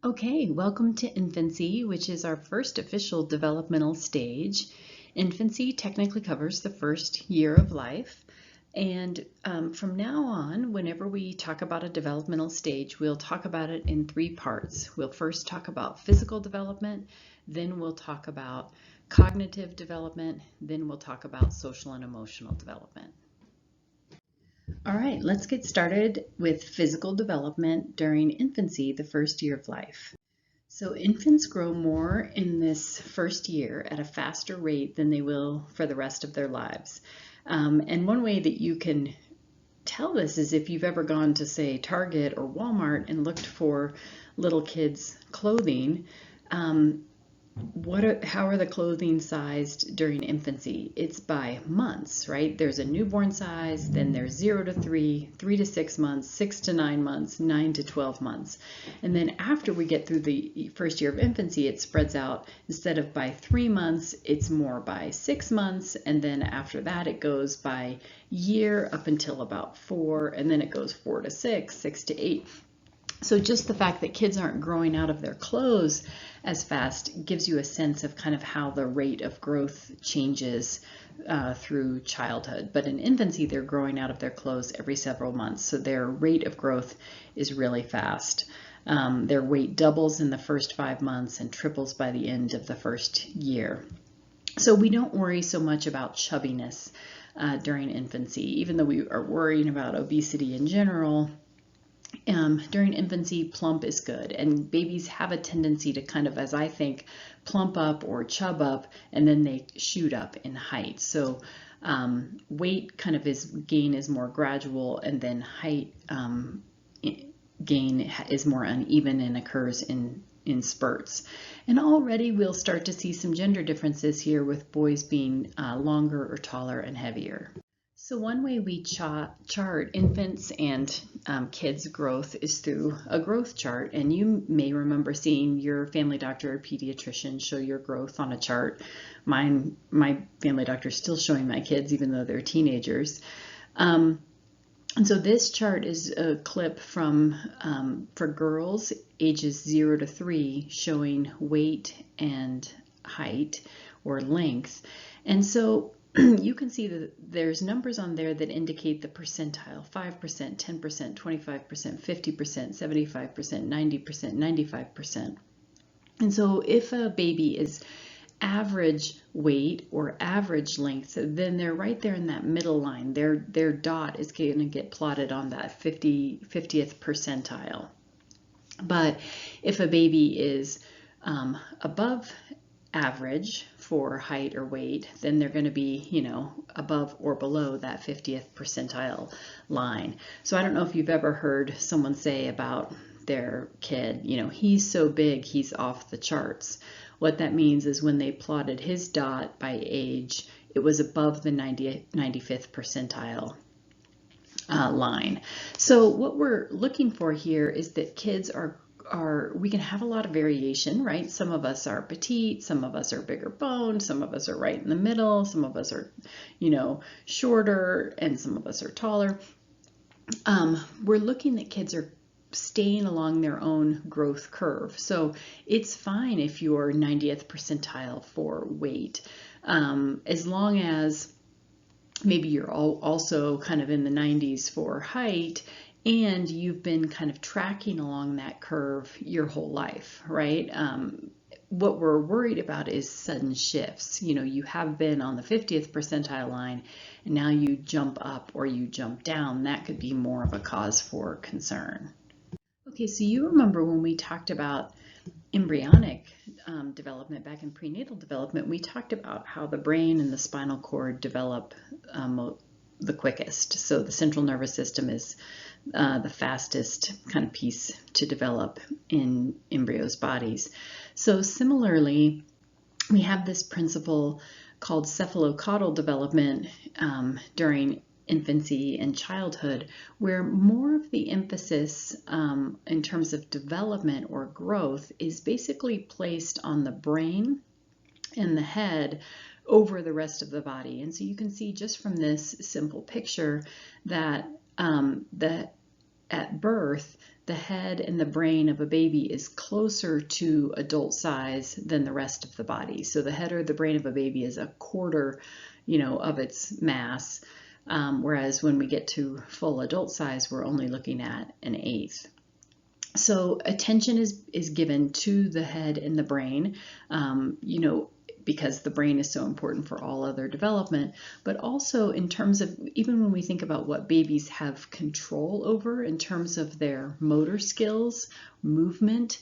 Okay, welcome to infancy, which is our first official developmental stage. Infancy technically covers the first year of life. And from now on, whenever we talk about a developmental stage, we'll talk about it in three parts. We'll first talk about physical development, then we'll talk about cognitive development, then we'll talk about social and emotional development. All right, let's get started with physical development during infancy, the first year of life. So infants grow more in this first year at a faster rate than they will for the rest of their lives. And one way that you can tell this is if you've ever gone to, say, Target or Walmart and looked for little kids' clothing. How are the clothing sized during infancy? It's by months, right? There's a newborn size, then there's 0 to 3, 3 to 6 months, 6 to 9 months, 9 to 12 months. And then after we get through the first year of infancy, it spreads out. Instead of by 3 months, it's more by 6 months. And then after that, it goes by year up until about 4. And then it goes 4 to 6, 6 to 8. So just the fact that kids aren't growing out of their clothes as fast gives you a sense of kind of how the rate of growth changes through childhood. But in infancy, they're growing out of their clothes every several months, so their rate of growth is really fast. Their weight doubles in the first 5 months and triples by the end of the first year. So we don't worry so much about chubbiness during infancy, even though we are worrying about obesity in general. During infancy, plump is good, and babies have a tendency to kind of, as I think, plump up or chub up, and then they shoot up in height. So weight kind of gain is more gradual, and then height gain is more uneven and occurs in spurts. And already we'll start to see some gender differences here, with boys being longer or taller and heavier. So one way we chart infants and kids' growth is through a growth chart. And you may remember seeing your family doctor or pediatrician show your growth on a chart. My family doctor is still showing my kids, even though they're teenagers. And so this chart is a clip from, for girls, ages 0 to 3, showing weight and height or length. And so you can see that there's numbers on there that indicate the percentile: 5%, 10%, 25%, 50%, 75%, 90%, 95%. And so if a baby is average weight or average length, then they're right there in that middle line. Their dot is going to get plotted on that 50th percentile. But if a baby is above average for height or weight, then they're going to be, above or below that 50th percentile line. So I don't know if you've ever heard someone say about their kid, he's so big, he's off the charts. What that means is when they plotted his dot by age, it was above the 95th percentile line. So what we're looking for here is that kids we can have a lot of variation, right? Some of us are petite, some of us are bigger boned, some of us are right in the middle, some of us are, shorter, and some of us are taller. We're looking that kids are staying along their own growth curve. So it's fine if you're 90th percentile for weight, as long as maybe you're also kind of in the 90s for height, and you've been kind of tracking along that curve your whole life, right? What we're worried about is sudden shifts. You have been on the 50th percentile line, and now you jump up or you jump down. That could be more of a cause for concern. Okay, so you remember when we talked about embryonic development back in prenatal development, we talked about how the brain and the spinal cord develop the quickest. So the central nervous system is the fastest kind of piece to develop in embryos' bodies. So similarly, we have this principle called cephalocaudal development during infancy and childhood, where more of the emphasis in terms of development or growth is basically placed on the brain and the head over the rest of the body. And so you can see just from this simple picture that at birth, the head and the brain of a baby is closer to adult size than the rest of the body. So the head or the brain of a baby is a quarter, of its mass, whereas when we get to full adult size, we're only looking at an eighth. So attention is given to the head and the brain, because the brain is so important for all other development, but also in terms of, even when we think about what babies have control over in terms of their motor skills, movement,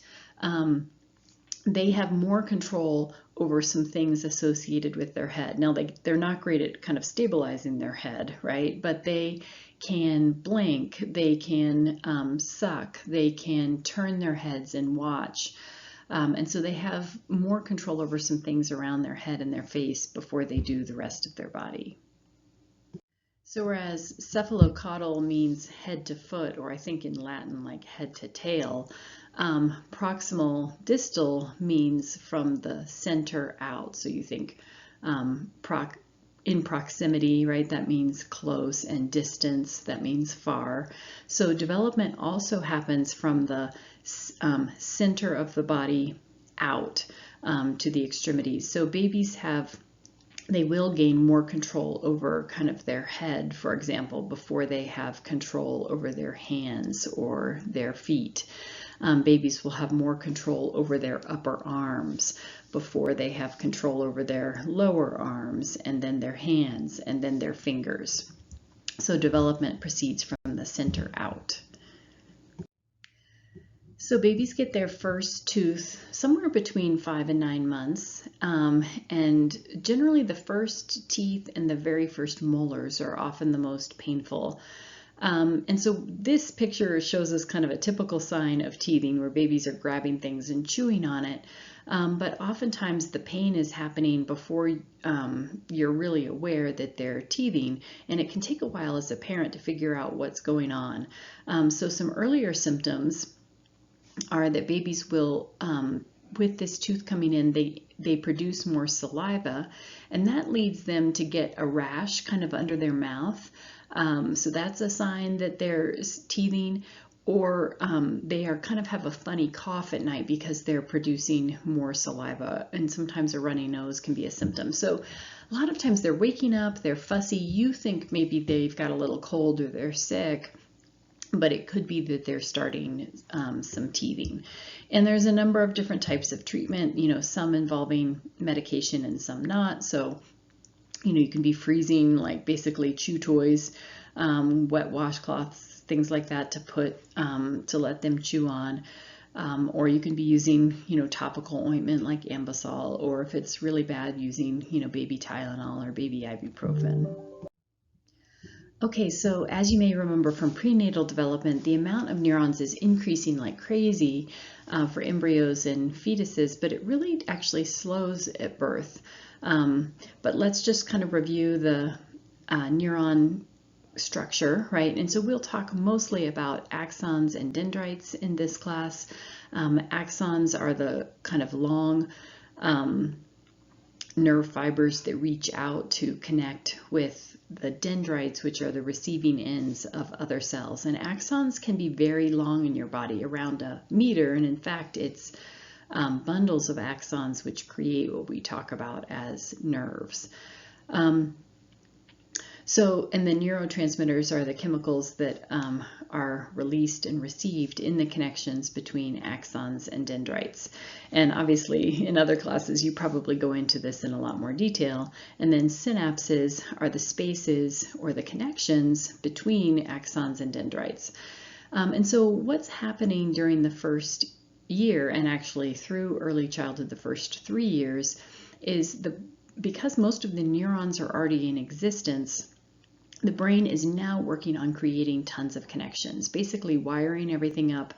they have more control over some things associated with their head. Now, they're not great at kind of stabilizing their head, right? But they can blink, they can suck, they can turn their heads and watch. And so they have more control over some things around their head and their face before they do the rest of their body. So whereas cephalocaudal means head to foot, or I think in Latin like head to tail, proximal distal means from the center out. So you think in proximity, right? That means close, and distance, that means far. So development also happens from the center of the body out to the extremities. So babies they will gain more control over kind of their head, for example, before they have control over their hands or their feet. Babies will have more control over their upper arms before they have control over their lower arms, and then their hands, and then their fingers. So development proceeds from the center out. So babies get their first tooth somewhere between 5 and 9 months, and generally the first teeth and the very first molars are often the most painful. And so this picture shows us kind of a typical sign of teething, where babies are grabbing things and chewing on it. But oftentimes the pain is happening before you're really aware that they're teething, and it can take a while as a parent to figure out what's going on. So some earlier symptoms are that babies will, with this tooth coming in, they produce more saliva, and that leads them to get a rash kind of under their mouth. So that's a sign that they're teething, or they are kind of have a funny cough at night because they're producing more saliva, and sometimes a runny nose can be a symptom. So a lot of times they're waking up, they're fussy, you think maybe they've got a little cold or they're sick, but it could be that they're starting some teething. And there's a number of different types of treatment, some involving medication and some not. So, you can be freezing, like basically chew toys, wet washcloths, things like that to let them chew on. Or you can be using, topical ointment like Ambisol, or if it's really bad, using, baby Tylenol or baby ibuprofen. Okay, so as you may remember from prenatal development, the amount of neurons is increasing like crazy for embryos and fetuses, but it really actually slows at birth. But let's just kind of review the neuron structure, right? And so we'll talk mostly about axons and dendrites in this class. Axons are the kind of long nerve fibers that reach out to connect with the dendrites, which are the receiving ends of other cells. And axons can be very long in your body, around a meter, and in fact it's bundles of axons which create what we talk about as nerves. And the neurotransmitters are the chemicals that are released and received in the connections between axons and dendrites. And obviously in other classes you probably go into this in a lot more detail. And then synapses are the spaces or the connections between axons and dendrites. And so what's happening during the first year, and actually through early childhood, the first 3 years, is because most of the neurons are already in existence, the brain is now working on creating tons of connections, basically wiring everything up,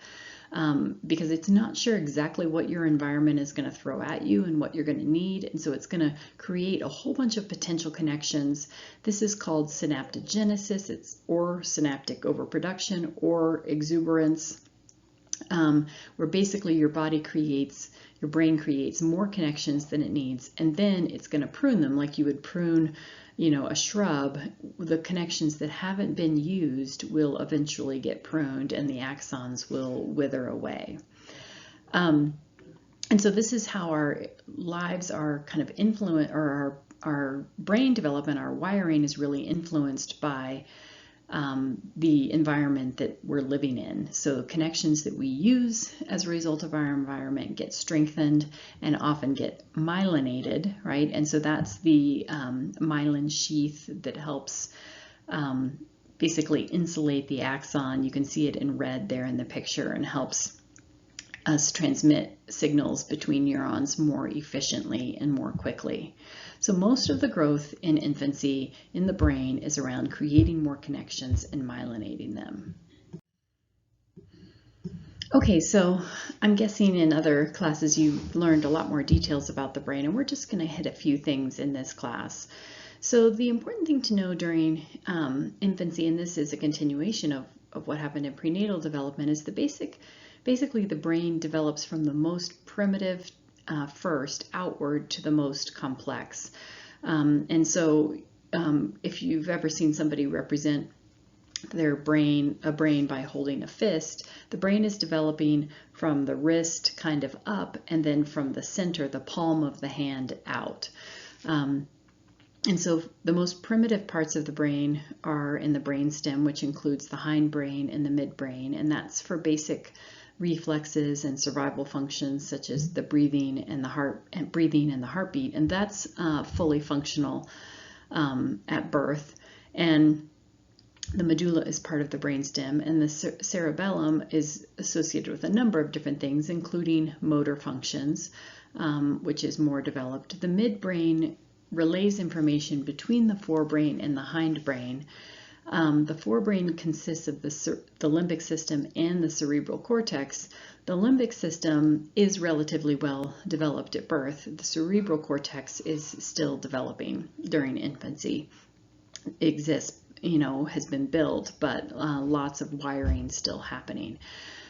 because it's not sure exactly what your environment is going to throw at you and what you're going to need. And so it's going to create a whole bunch of potential connections. This is called synaptogenesis, or synaptic overproduction, or exuberance, where basically your brain creates more connections than it needs, and then it's going to prune them like you would prune a shrub, the connections that haven't been used will eventually get pruned and the axons will wither away. And so this is how our lives are kind of influenced, or our brain development, our wiring is really influenced by the environment that we're living in. So connections that we use as a result of our environment get strengthened and often get myelinated, right? And so that's the myelin sheath that helps basically insulate the axon. You can see it in red there in the picture, and helps us transmit signals between neurons more efficiently and more quickly. So most of the growth in infancy in the brain is around creating more connections and myelinating them. Okay, so I'm guessing in other classes you learned a lot more details about the brain, and we're just going to hit a few things in this class. So the important thing to know during infancy, and this is a continuation of what happened in prenatal development, is basically the brain develops from the most primitive first outward to the most complex. And so if you've ever seen somebody represent a brain by holding a fist, the brain is developing from the wrist kind of up, and then from the center, the palm of the hand, out. And so the most primitive parts of the brain are in the brainstem, which includes the hindbrain and the midbrain, and that's for basic reflexes and survival functions such as the breathing and the heartbeat, and that's fully functional at birth. And the medulla is part of the brainstem, and the cerebellum is associated with a number of different things, including motor functions, which is more developed. The midbrain relays information between the forebrain and the hindbrain. The forebrain consists of the limbic system and the cerebral cortex. The limbic system is relatively well developed at birth. The cerebral cortex is still developing during infancy. It exists, has been built, but lots of wiring still happening.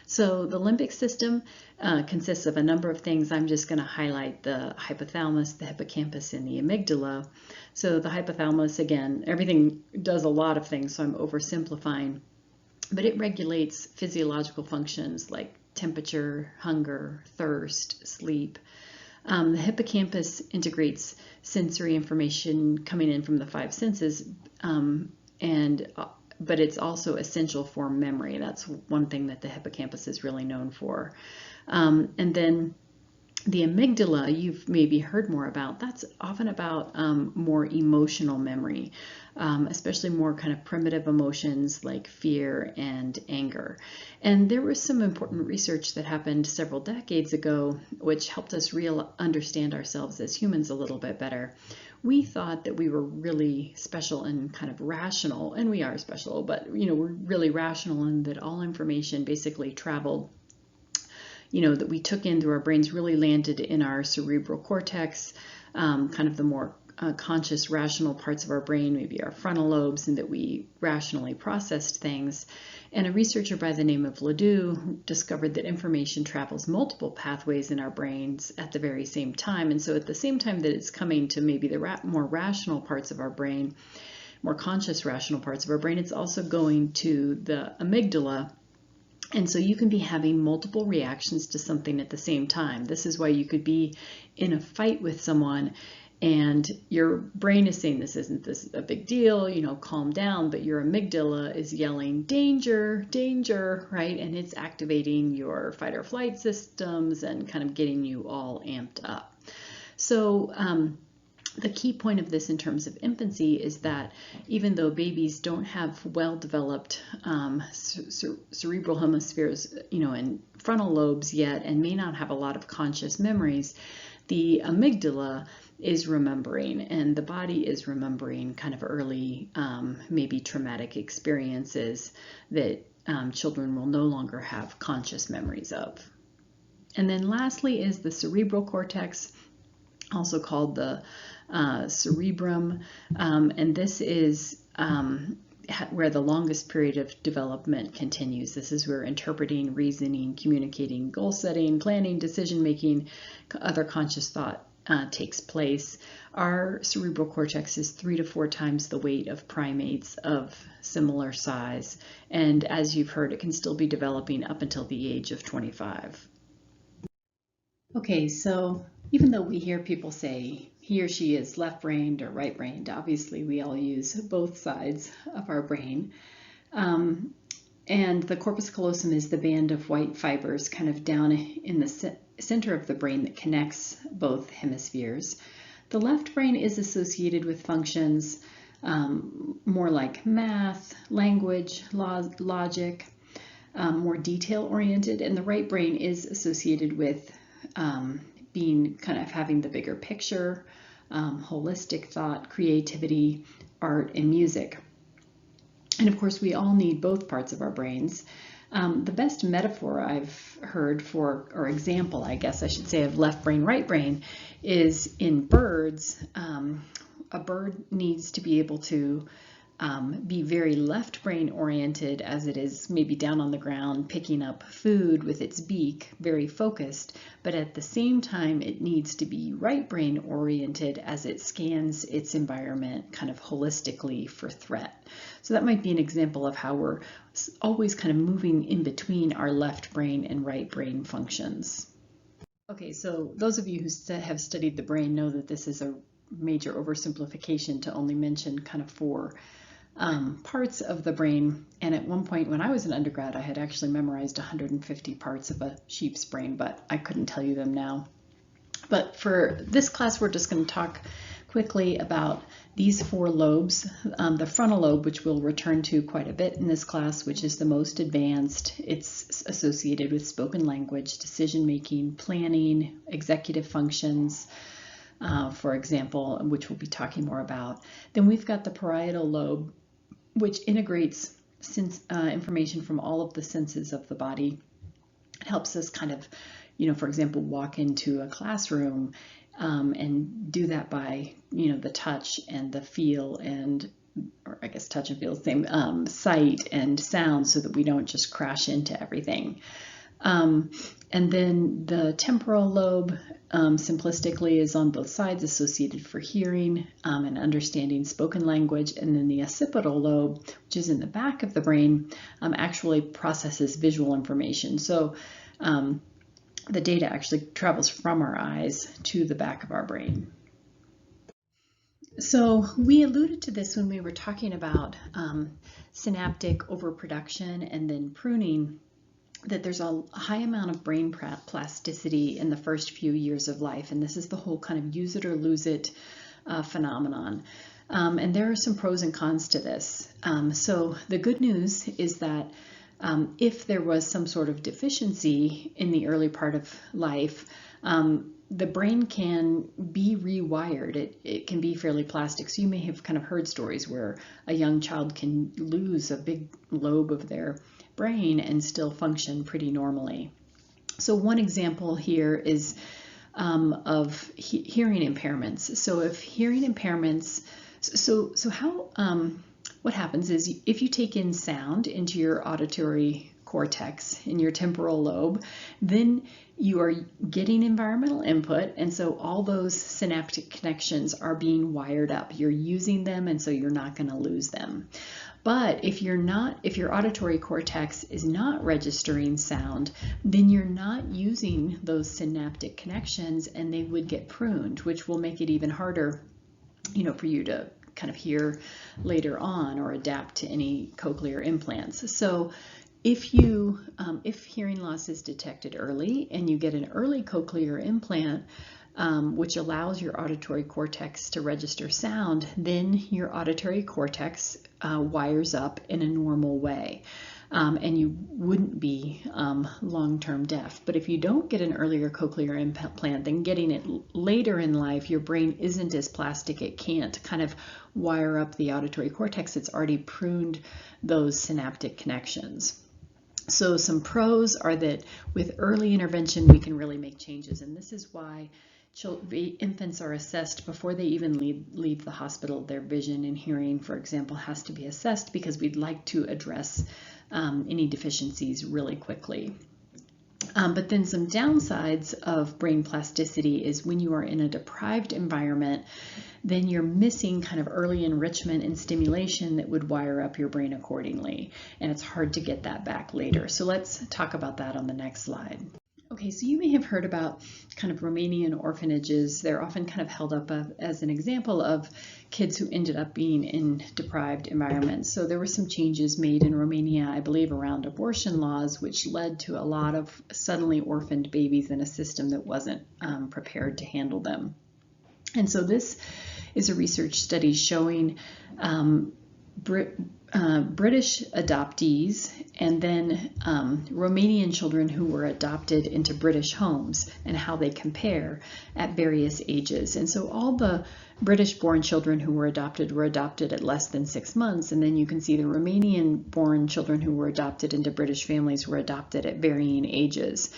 So the limbic system consists of a number of things. I'm just going to highlight the hypothalamus, the hippocampus, and the amygdala. So the hypothalamus, again, everything does a lot of things, so I'm oversimplifying, but it regulates physiological functions like temperature, hunger, thirst, sleep. The hippocampus integrates sensory information coming in from the five senses, but it's also essential for memory. That's one thing that the hippocampus is really known for. And then the amygdala, you've maybe heard more about. That's often about more emotional memory, especially more kind of primitive emotions like fear and anger. And there was some important research that happened several decades ago, which helped us understand ourselves as humans a little bit better. We thought that we were really special and kind of rational, and we are special, but we're really rational, and that all information basically traveled, that we took in through our brains really landed in our cerebral cortex, kind of the more conscious, rational parts of our brain, maybe our frontal lobes, and that we rationally processed things. And a researcher by the name of Ledoux discovered that information travels multiple pathways in our brains at the very same time. And so at the same time that it's coming to maybe the more rational parts of our brain, more conscious, rational parts of our brain, it's also going to the amygdala. And so you can be having multiple reactions to something at the same time. This is why you could be in a fight with someone and your brain is saying this isn't a big deal, calm down, but your amygdala is yelling, danger, danger, right? And it's activating your fight or flight systems and kind of getting you all amped up. So the key point of this in terms of infancy is that even though babies don't have well-developed cerebral hemispheres, and frontal lobes yet, and may not have a lot of conscious memories, the amygdala is remembering, and the body is remembering kind of early, maybe traumatic experiences that children will no longer have conscious memories of. And then lastly is the cerebral cortex, also called the cerebrum, and this is where the longest period of development continues. This is where interpreting, reasoning, communicating, goal setting, planning, decision making, other conscious thought takes place, our cerebral cortex is 3 to 4 times the weight of primates of similar size. And as you've heard, it can still be developing up until the age of 25. Okay, so even though we hear people say he or she is left-brained or right-brained, obviously we all use both sides of our brain. And the corpus callosum is the band of white fibers kind of down in the center of the brain that connects both hemispheres. The left brain is associated with functions more like math, language, logic, more detail-oriented, and the right brain is associated with being kind of having the bigger picture, holistic thought, creativity, art, and music. And of course, we all need both parts of our brains. The best metaphor I've heard for, or example, I guess I should say, of left brain, right brain is in birds. A bird needs to be able to be very left brain oriented as it is maybe down on the ground picking up food with its beak, very focused, but at the same time it needs to be right brain oriented as it scans its environment kind of holistically for threat. So that might be an example of how we're always kind of moving in between our left brain and right brain functions. Okay, so those of you who have studied the brain know that this is a major oversimplification to only mention kind of 4 parts of the brain. And at one point when I was an undergrad, I had actually memorized 150 parts of a sheep's brain, but I couldn't tell you them now. But for this class, we're just going to talk quickly about these 4 lobes. The frontal lobe, which we'll return to quite a bit in this class, which is the most advanced. It's associated with spoken language, decision-making, planning, executive functions, for example, which we'll be talking more about. Then we've got the parietal lobe, which integrates information from all of the senses of the body. It helps us kind of, for example, walk into a classroom and do that by, the touch and the feel and, or I guess touch and feel the same, sight and sound, so that we don't just crash into everything. And then the temporal lobe, simplistically, is on both sides, associated for hearing and understanding spoken language. And then the occipital lobe, which is in the back of the brain, actually processes visual information. So the data actually travels from our eyes to the back of our brain. So we alluded to this when we were talking about synaptic overproduction and then pruning, that there's a high amount of brain plasticity in the first few years of life, and this is the whole kind of use it or lose it phenomenon. And there are some pros and cons to this. So the good news is that if there was some sort of deficiency in the early part of life, the brain can be rewired. It can be fairly plastic. So you may have kind of heard stories where a young child can lose a big lobe of their brain and still function pretty normally. So one example here is of hearing impairments. So if hearing impairments, what happens is if you take in sound into your auditory cortex in your temporal lobe, then you are getting environmental input, and so all those synaptic connections are being wired up. You're using them, and so you're not going to lose them. But if your auditory cortex is not registering sound, then you're not using those synaptic connections, and they would get pruned, which will make it even harder, for you to kind of hear later on or adapt to any cochlear implants. So if hearing loss is detected early and you get an early cochlear implant, which allows your auditory cortex to register sound, then your auditory cortex wires up in a normal way, and you wouldn't be long-term deaf. But if you don't get an earlier cochlear implant, then getting it later in life, your brain isn't as plastic. It can't kind of wire up the auditory cortex. It's already pruned those synaptic connections. So some pros are that with early intervention, we can really make changes, and this is why infants are assessed before they even leave the hospital. Their vision and hearing, for example, has to be assessed because we'd like to address any deficiencies really quickly. But then some downsides of brain plasticity is when you are in a deprived environment, then you're missing kind of early enrichment and stimulation that would wire up your brain accordingly. And it's hard to get that back later. So let's talk about that on the next slide. Okay, so you may have heard about kind of Romanian orphanages. They're often kind of held up as an example of kids who ended up being in deprived environments. So there were some changes made in Romania, I believe, around abortion laws, which led to a lot of suddenly orphaned babies in a system that wasn't prepared to handle them. And so this is a research study showing British adoptees and then Romanian children who were adopted into British homes and how they compare at various ages. And so all the British-born children who were adopted at less than 6 months, and then you can see the Romanian-born children who were adopted into British families were adopted at varying ages.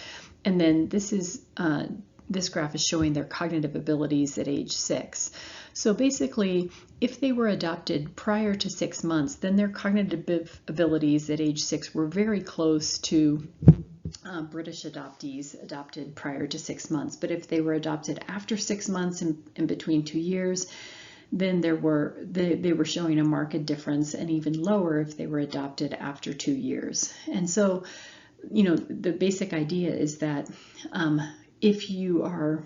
And then this graph is showing their cognitive abilities at age 6. So basically, if they were adopted prior to 6 months, then their cognitive abilities at age 6 were very close to British adoptees adopted prior to 6 months. But if they were adopted after 6 months and between 2 years, then they were showing a marked difference, and even lower if they were adopted after 2 years. And so, the basic idea is that if you are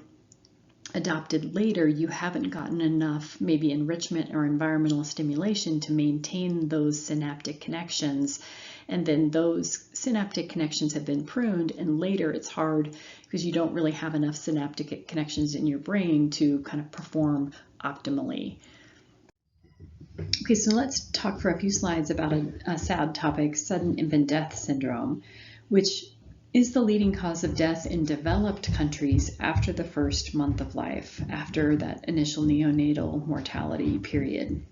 adopted later, you haven't gotten enough maybe enrichment or environmental stimulation to maintain those synaptic connections. And then those synaptic connections have been pruned, and later it's hard because you don't really have enough synaptic connections in your brain to kind of perform optimally. Okay, so let's talk for a few slides about a sad topic, sudden infant death syndrome, which is the leading cause of death in developed countries after the first month of life, after that initial neonatal mortality period.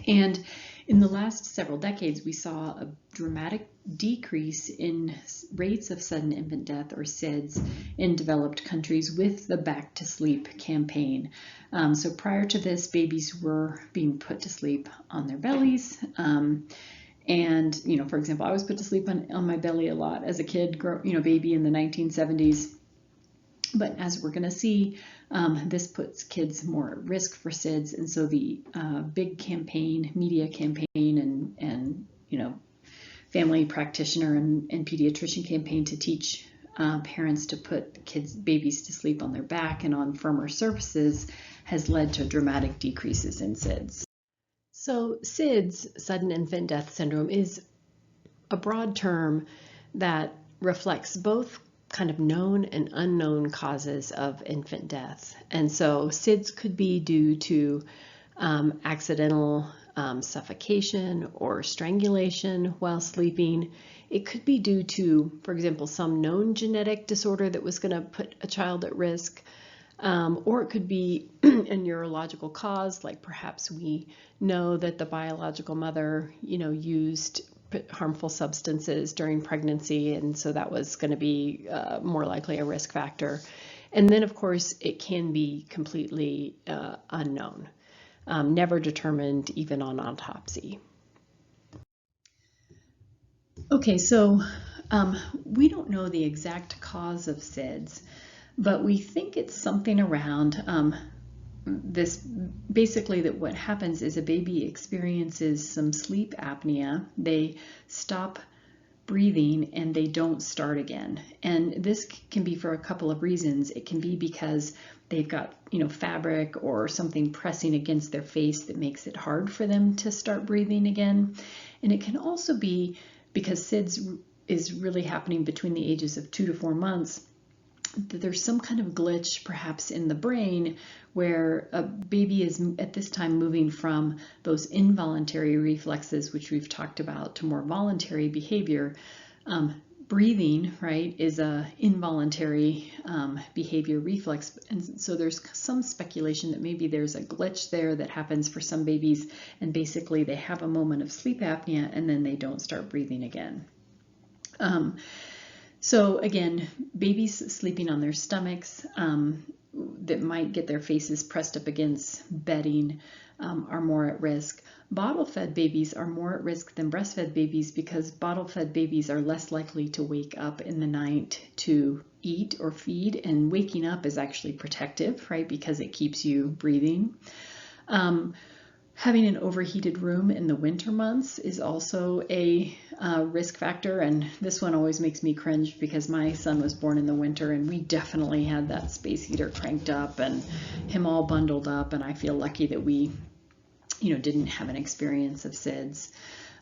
And in the last several decades, we saw a dramatic decrease in rates of sudden infant death, or SIDS, in developed countries with the Back to Sleep campaign. So prior to this, babies were being put to sleep on their bellies. And, for example, I was put to sleep on my belly a lot as a kid, baby in the 1970s. But as we're going to see, this puts kids more at risk for SIDS. And so the big campaign, media campaign, and family practitioner and pediatrician campaign to teach parents to put babies to sleep on their back and on firmer surfaces has led to dramatic decreases in SIDS. So SIDS, sudden infant death syndrome, is a broad term that reflects both kind of known and unknown causes of infant death. And so SIDS could be due to accidental suffocation or strangulation while sleeping. It could be due to, for example, some known genetic disorder that was going to put a child at risk. Or it could be a neurological cause, like perhaps we know that the biological mother, used harmful substances during pregnancy, and so that was going to be more likely a risk factor. And then, of course, it can be completely unknown, never determined even on autopsy. Okay, so we don't know the exact cause of SIDS, but we think it's something around this, basically, that what happens is a baby experiences some sleep apnea, they stop breathing and they don't start again. And this can be for a couple of reasons. It can be because they've got, fabric or something pressing against their face that makes it hard for them to start breathing again. And it can also be because SIDS is really happening between the ages of 2 to 4 months, that there's some kind of glitch perhaps in the brain where a baby is at this time moving from those involuntary reflexes, which we've talked about, to more voluntary behavior. Breathing, right, is a involuntary behavior reflex, and so there's some speculation that maybe there's a glitch there that happens for some babies, and basically they have a moment of sleep apnea and then they don't start breathing again. So again, babies sleeping on their stomachs that might get their faces pressed up against bedding, are more at risk. Bottle-fed babies are more at risk than breastfed babies because bottle-fed babies are less likely to wake up in the night to eat or feed, and waking up is actually protective, right, because it keeps you breathing. Having an overheated room in the winter months is also a risk factor, and this one always makes me cringe because my son was born in the winter and we definitely had that space heater cranked up and him all bundled up, and I feel lucky that we didn't have an experience of SIDS.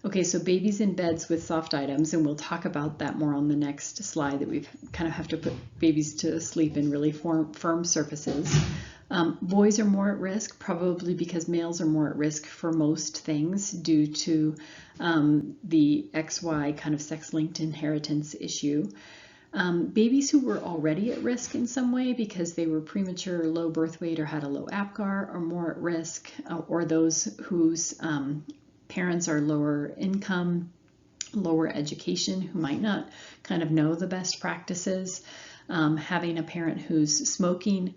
Okay, so babies in beds with soft items, and we'll talk about that more on the next slide, that we kind of have to put babies to sleep in really firm surfaces. Boys are more at risk, probably because males are more at risk for most things due to the XY kind of sex-linked inheritance issue. Babies who were already at risk in some way because they were premature, low birth weight, or had a low APGAR are more at risk, or those whose parents are lower income, lower education, who might not kind of know the best practices. Having a parent who's smoking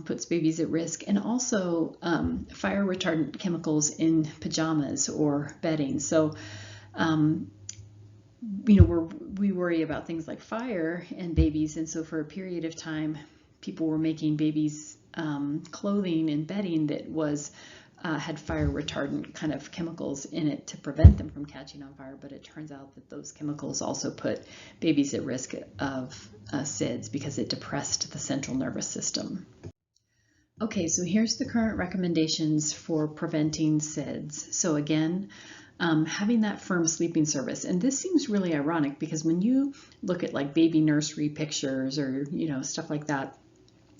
puts babies at risk, and also fire retardant chemicals in pajamas or bedding. So, we worry about things like fire and babies, and so for a period of time, people were making babies clothing and bedding that was had fire retardant kind of chemicals in it to prevent them from catching on fire, but it turns out that those chemicals also put babies at risk of SIDS because it depressed the central nervous system. Okay, so here's the current recommendations for preventing SIDS. So again, having that firm sleeping service. And this seems really ironic because when you look at like baby nursery pictures or, stuff like that,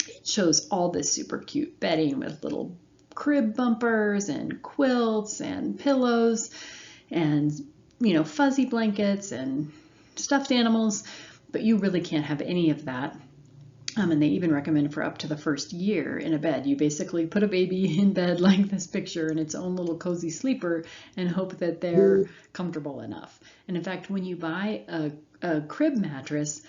it shows all this super cute bedding with little crib bumpers and quilts and pillows and, fuzzy blankets and stuffed animals, but you really can't have any of that. And they even recommend for up to the first year in a bed. You basically put a baby in bed like this picture in its own little cozy sleeper and hope that they're comfortable enough. And in fact, when you buy a crib mattress,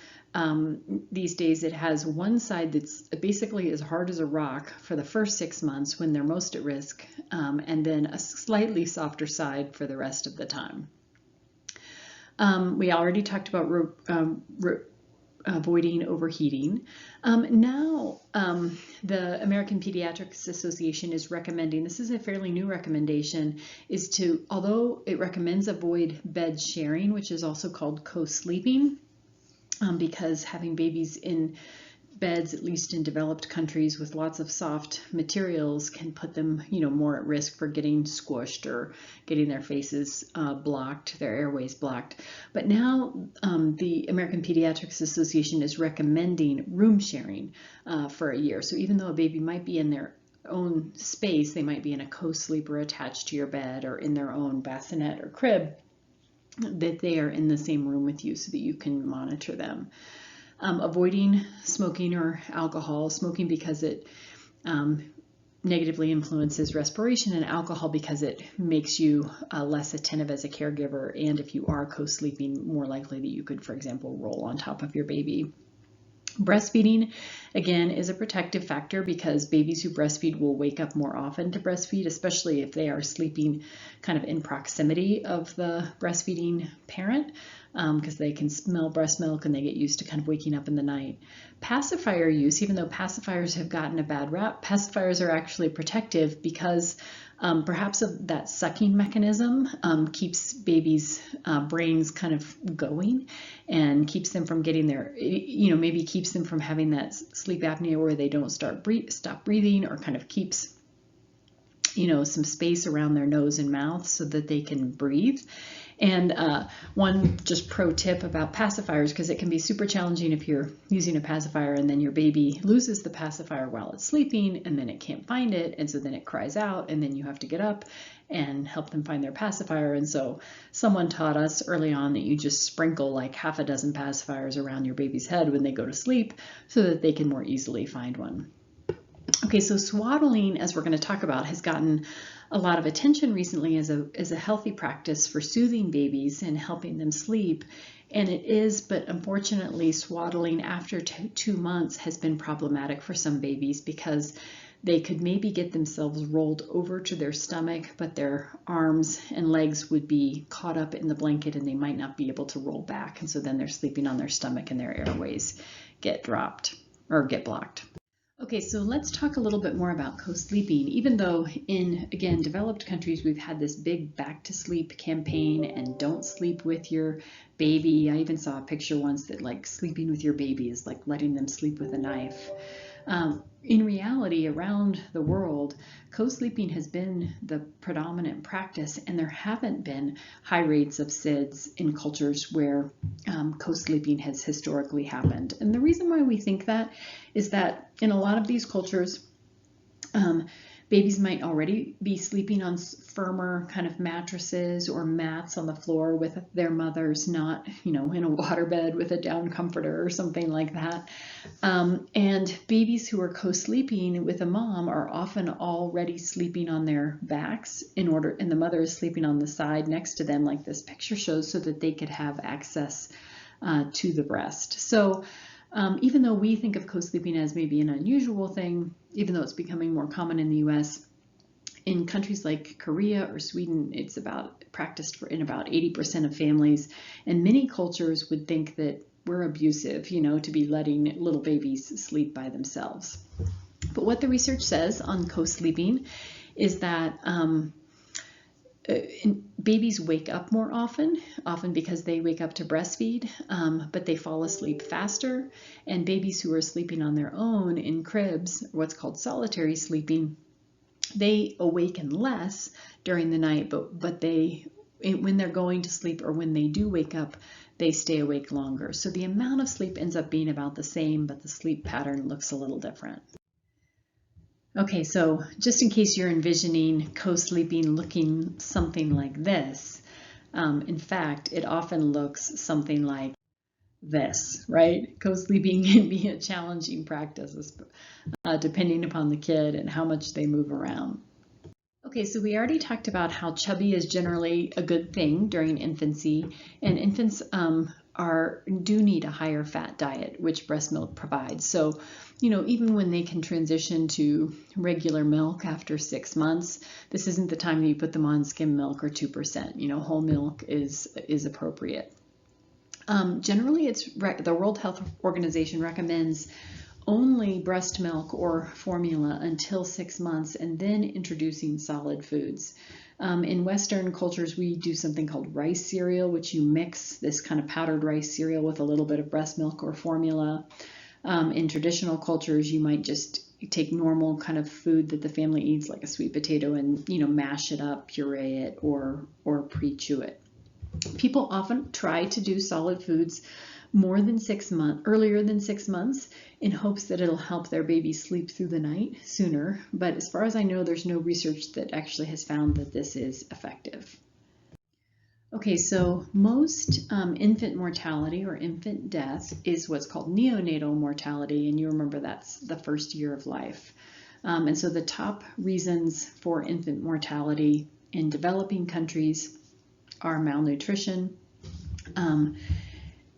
these days it has one side that's basically as hard as a rock for the first 6 months when they're most at risk, and then a slightly softer side for the rest of the time. We already talked about avoiding overheating. Now, the American Pediatrics Association is recommending, this is a fairly new recommendation, is to, although it recommends avoid bed sharing, which is also called co-sleeping, because having babies in beds, at least in developed countries with lots of soft materials, can put them, more at risk for getting squished or getting their faces blocked, their airways blocked. But now the American Pediatrics Association is recommending room sharing for a year. So even though a baby might be in their own space, they might be in a co-sleeper attached to your bed or in their own bassinet or crib, that they are in the same room with you so that you can monitor them. Avoiding smoking or alcohol, smoking because it negatively influences respiration, and alcohol because it makes you less attentive as a caregiver, and if you are co-sleeping, more likely that you could, for example, roll on top of your baby. Breastfeeding, again, is a protective factor because babies who breastfeed will wake up more often to breastfeed, especially if they are sleeping kind of in proximity of the breastfeeding parent, because they can smell breast milk and they get used to kind of waking up in the night. Pacifier use, even though pacifiers have gotten a bad rap, pacifiers are actually protective because perhaps that sucking mechanism keeps babies' brains kind of going and keeps them from getting their, maybe keeps them from having that sleep apnea where they don't stop breathing, or kind of keeps, some space around their nose and mouth so that they can breathe. And one just pro tip about pacifiers, because it can be super challenging if you're using a pacifier and then your baby loses the pacifier while it's sleeping and then it can't find it, and so then it cries out and then you have to get up and help them find their pacifier. And so someone taught us early on that you just sprinkle like half a dozen pacifiers around your baby's head when they go to sleep so that they can more easily find one. Okay, so swaddling, as we're going to talk about, has gotten a lot of attention recently as a healthy practice for soothing babies and helping them sleep. And it is, but unfortunately, swaddling after 2 months has been problematic for some babies because they could maybe get themselves rolled over to their stomach, but their arms and legs would be caught up in the blanket and they might not be able to roll back. And so then they're sleeping on their stomach and their airways get dropped or get blocked. Okay, so let's talk a little bit more about co-sleeping. Even though in, again, developed countries, we've had this big back to sleep campaign and don't sleep with your baby. I even saw a picture once that like sleeping with your baby is like letting them sleep with a knife. In reality, around the world, co-sleeping has been the predominant practice, and there haven't been high rates of SIDS in cultures where co-sleeping has historically happened. And the reason why we think that is that in a lot of these cultures, babies might already be sleeping on firmer kind of mattresses or mats on the floor with their mothers, not, in a waterbed with a down comforter or something like that. And babies who are co-sleeping with a mom are often already sleeping on their backs and the mother is sleeping on the side next to them, like this picture shows, so that they could have access to the breast. So even though we think of co-sleeping as maybe an unusual thing, even though it's becoming more common in the US, in countries like Korea or Sweden, it's practiced in about 80% of families, and many cultures would think that we're abusive, to be letting little babies sleep by themselves. But what the research says on co-sleeping is that babies wake up more often because they wake up to breastfeed, but they fall asleep faster. And babies who are sleeping on their own in cribs, what's called solitary sleeping, they awaken less during the night, but when they're going to sleep or when they do wake up, they stay awake longer. So the amount of sleep ends up being about the same, but the sleep pattern looks a little different. Okay, so just in case you're envisioning co-sleeping looking something like this, in fact, it often looks something like this, right? Co-sleeping can be a challenging practice depending upon the kid and how much they move around. Okay, so we already talked about how chubby is generally a good thing during infancy, and infants do need a higher fat diet, which breast milk provides. So, even when they can transition to regular milk after 6 months, this isn't the time that you put them on skim milk or 2%. Whole milk is appropriate. Generally, the World Health Organization recommends only breast milk or formula until 6 months, and then introducing solid foods. In Western cultures, we do something called rice cereal, which you mix this kind of powdered rice cereal with a little bit of breast milk or formula. In traditional cultures, you might just take normal kind of food that the family eats, like a sweet potato, and mash it up, puree it, or pre-chew it. People often try to do solid foods earlier than 6 months, in hopes that it'll help their baby sleep through the night sooner. But as far as I know, there's no research that actually has found that this is effective. Okay, so most infant mortality or infant death is what's called neonatal mortality, and you remember that's the first year of life. And so the top reasons for infant mortality in developing countries are malnutrition,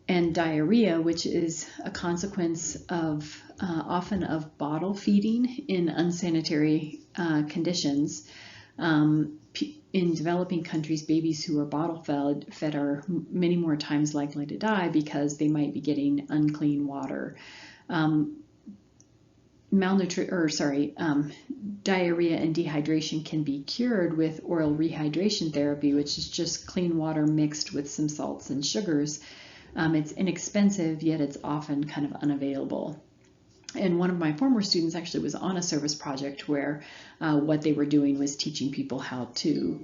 and diarrhea, which is a consequence of often of bottle feeding in unsanitary conditions. In developing countries, babies who are bottle fed are many more times likely to die because they might be getting unclean water. Diarrhea and dehydration can be cured with oral rehydration therapy, which is just clean water mixed with some salts and sugars. It's inexpensive, yet it's often kind of unavailable. And one of my former students actually was on a service project where what they were doing was teaching people how to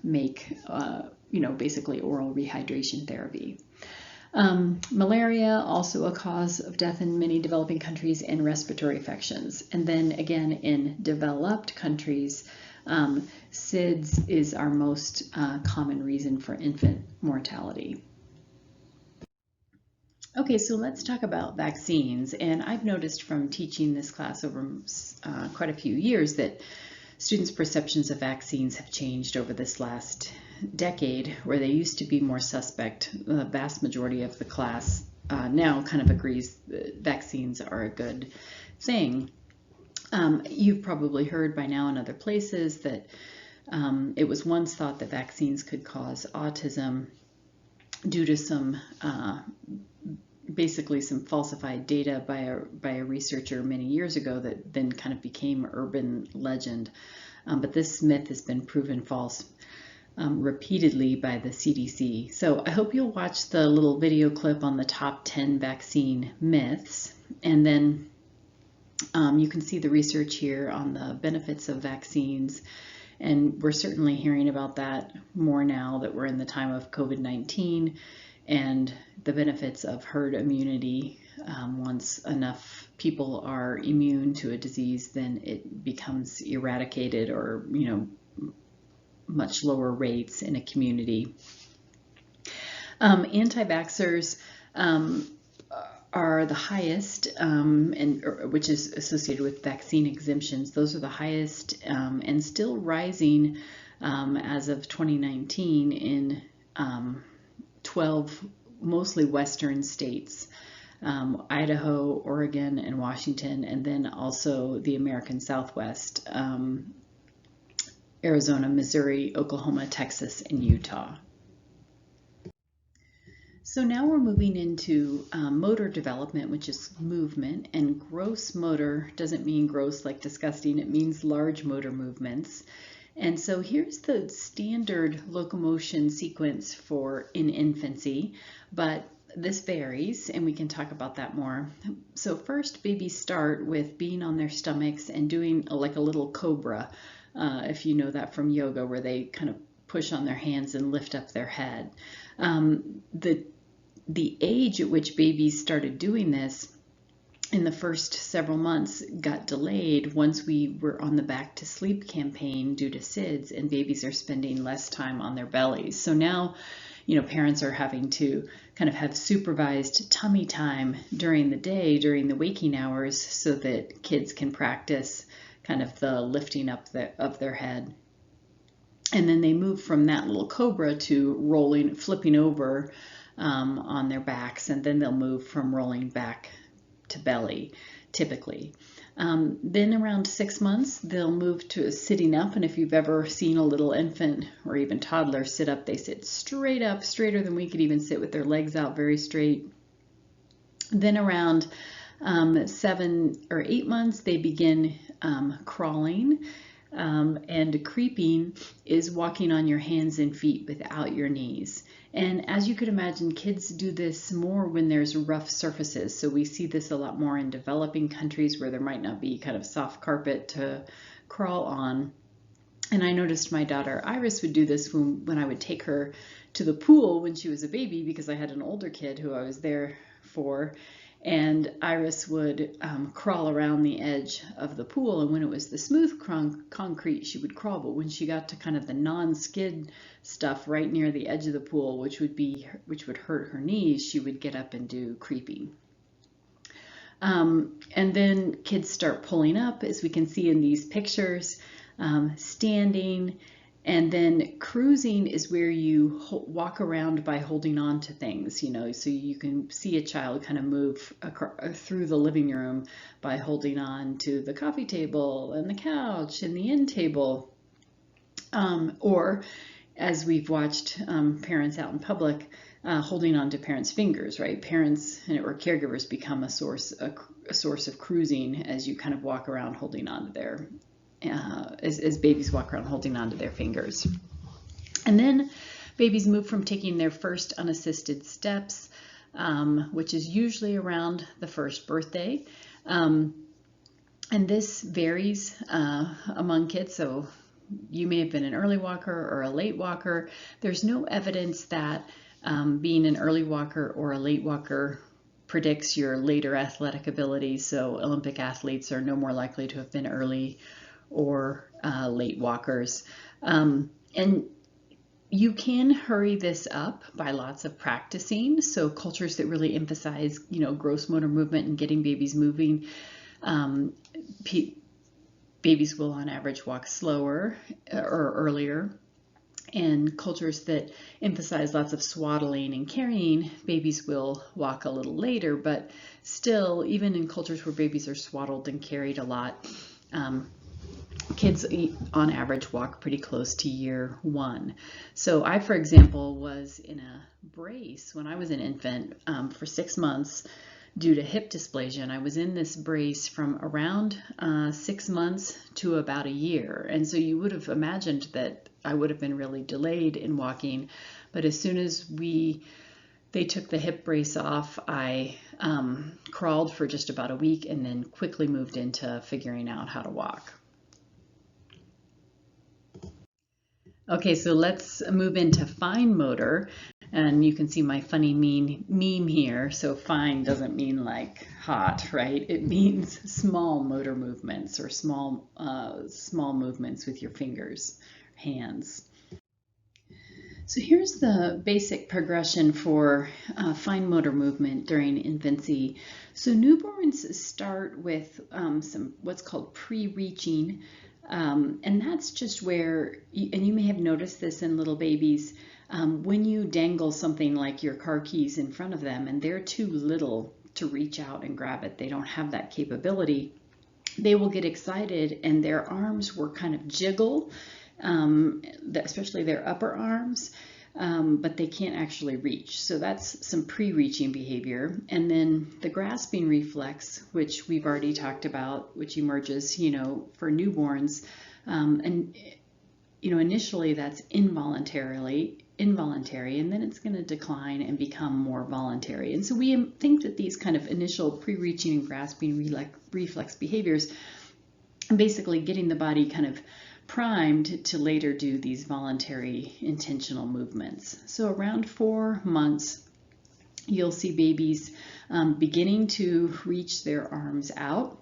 make, basically oral rehydration therapy. Malaria, also a cause of death in many developing countries, and respiratory infections. And then again, in developed countries, SIDS is our most common reason for infant mortality. Okay, so let's talk about vaccines. And I've noticed from teaching this class over quite a few years that students' perceptions of vaccines have changed over this last decade, where they used to be more suspect. The vast majority of the class now kind of agrees that vaccines are a good thing. You've probably heard by now in other places that it was once thought that vaccines could cause autism due to some basically some falsified data by a researcher many years ago that then kind of became urban legend. But this myth has been proven false repeatedly by the CDC. So I hope you'll watch the little video clip on the top 10 vaccine myths, and then you can see the research here on the benefits of vaccines. And we're certainly hearing about that more now that we're in the time of COVID-19 and the benefits of herd immunity. Once enough people are immune to a disease, then it becomes eradicated, or, you know, much lower rates in a community. Anti-vaxxers are the highest, which is associated with vaccine exemptions. Those are the highest and still rising as of 2019 in 12 mostly western states, Idaho, Oregon, and Washington, and then also the American Southwest, Arizona, Missouri, Oklahoma, Texas, and Utah. So now we're moving into motor development, which is movement, and gross motor doesn't mean gross like disgusting, it means large motor movements. And so here's the standard locomotion sequence in infancy, but this varies, and we can talk about that more. So first, babies start with being on their stomachs and doing like a little cobra, if you know that from yoga, where they kind of push on their hands and lift up their head. The age at which babies started doing this in the first several months got delayed once we were on the Back to Sleep campaign due to SIDS, and babies are spending less time on their bellies. So now, you know, parents are having to kind of have supervised tummy time during the day, during the waking hours, so that kids can practice kind of the lifting up of their head. And then they move from that little cobra to flipping over on their backs, and then they'll move from rolling back to belly, typically. Then around 6 months, they'll move to sitting up, and if you've ever seen a little infant or even toddler sit up, they sit straight up, straighter than we could even sit, with their legs out very straight. Then around 7 or 8 months, they begin crawling, and creeping is walking on your hands and feet without your knees. And as you could imagine, kids do this more when there's rough surfaces. So we see this a lot more in developing countries where there might not be kind of soft carpet to crawl on. And I noticed my daughter Iris would do this when I would take her to the pool when she was a baby, because I had an older kid who I was there for. And Iris would crawl around the edge of the pool, and when it was the smooth concrete, she would crawl. But when she got to kind of the non-skid stuff right near the edge of the pool, which would hurt her knees, she would get up and do creeping. And then kids start pulling up, as we can see in these pictures, standing. And then cruising is where you walk around by holding on to things, you know, so you can see a child kind of move through the living room by holding on to the coffee table and the couch and the end table. Or, as we've watched parents out in public, holding on to parents' fingers, right? Parents or caregivers become a source of cruising as you kind of walk around holding on to their as babies walk around holding on to their fingers. And then babies move from taking their first unassisted steps, which is usually around the first birthday. And this varies among kids. So you may have been an early walker or a late walker. There's no evidence that being an early walker or a late walker predicts your later athletic ability. So Olympic athletes are no more likely to have been early or late walkers. And you can hurry this up by lots of practicing. So cultures that really emphasize, you know, gross motor movement and getting babies moving, babies will on average walk slower or earlier. And cultures that emphasize lots of swaddling and carrying, babies will walk a little later. But still, even in cultures where babies are swaddled and carried a lot, kids on average walk pretty close to year 1. So I, for example, was in a brace when I was an infant for 6 months due to hip dysplasia, and I was in this brace from around 6 months to about a year. And so you would have imagined that I would have been really delayed in walking, but as soon as they took the hip brace off, I crawled for just about a week and then quickly moved into figuring out how to walk. Okay, so let's move into fine motor, and you can see my funny meme here. So fine doesn't mean like hot, right? It means small motor movements, or small movements with your fingers, hands. So here's the basic progression for fine motor movement during infancy. So newborns start with some what's called pre-reaching. And that's just where, and you may have noticed this in little babies, when you dangle something like your car keys in front of them and they're too little to reach out and grab it, they don't have that capability, they will get excited and their arms will kind of jiggle, especially their upper arms, but they can't actually reach. So that's some pre-reaching behavior. And then the grasping reflex, which we've already talked about, which emerges, for newborns. And, initially that's involuntary, and then it's going to decline and become more voluntary. And so we think that these kind of initial pre-reaching and grasping reflex behaviors, basically getting the body kind of primed to later do these voluntary intentional movements. So around 4 months, you'll see babies beginning to reach their arms out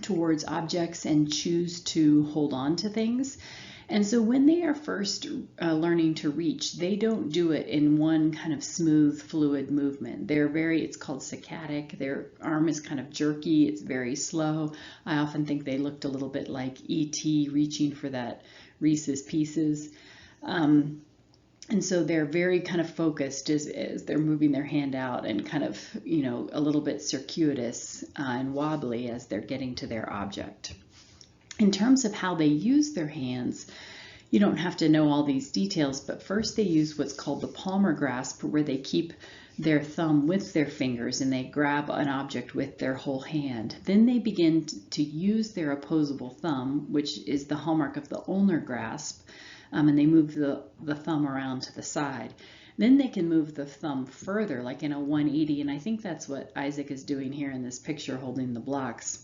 towards objects and choose to hold on to things. And so when they are first learning to reach, they don't do it in one kind of smooth, fluid movement. It's called saccadic. Their arm is kind of jerky. It's very slow. I often think they looked a little bit like E.T. reaching for that Reese's Pieces. And so they're very kind of focused as they're moving their hand out, and kind of, a little bit circuitous and wobbly as they're getting to their object. In terms of how they use their hands, you don't have to know all these details, but first they use what's called the palmar grasp, where they keep their thumb with their fingers and they grab an object with their whole hand. Then they begin to use their opposable thumb, which is the hallmark of the ulnar grasp, and they move the thumb around to the side. Then they can move the thumb further, like in a 180, and I think that's what Isaac is doing here in this picture, holding the blocks.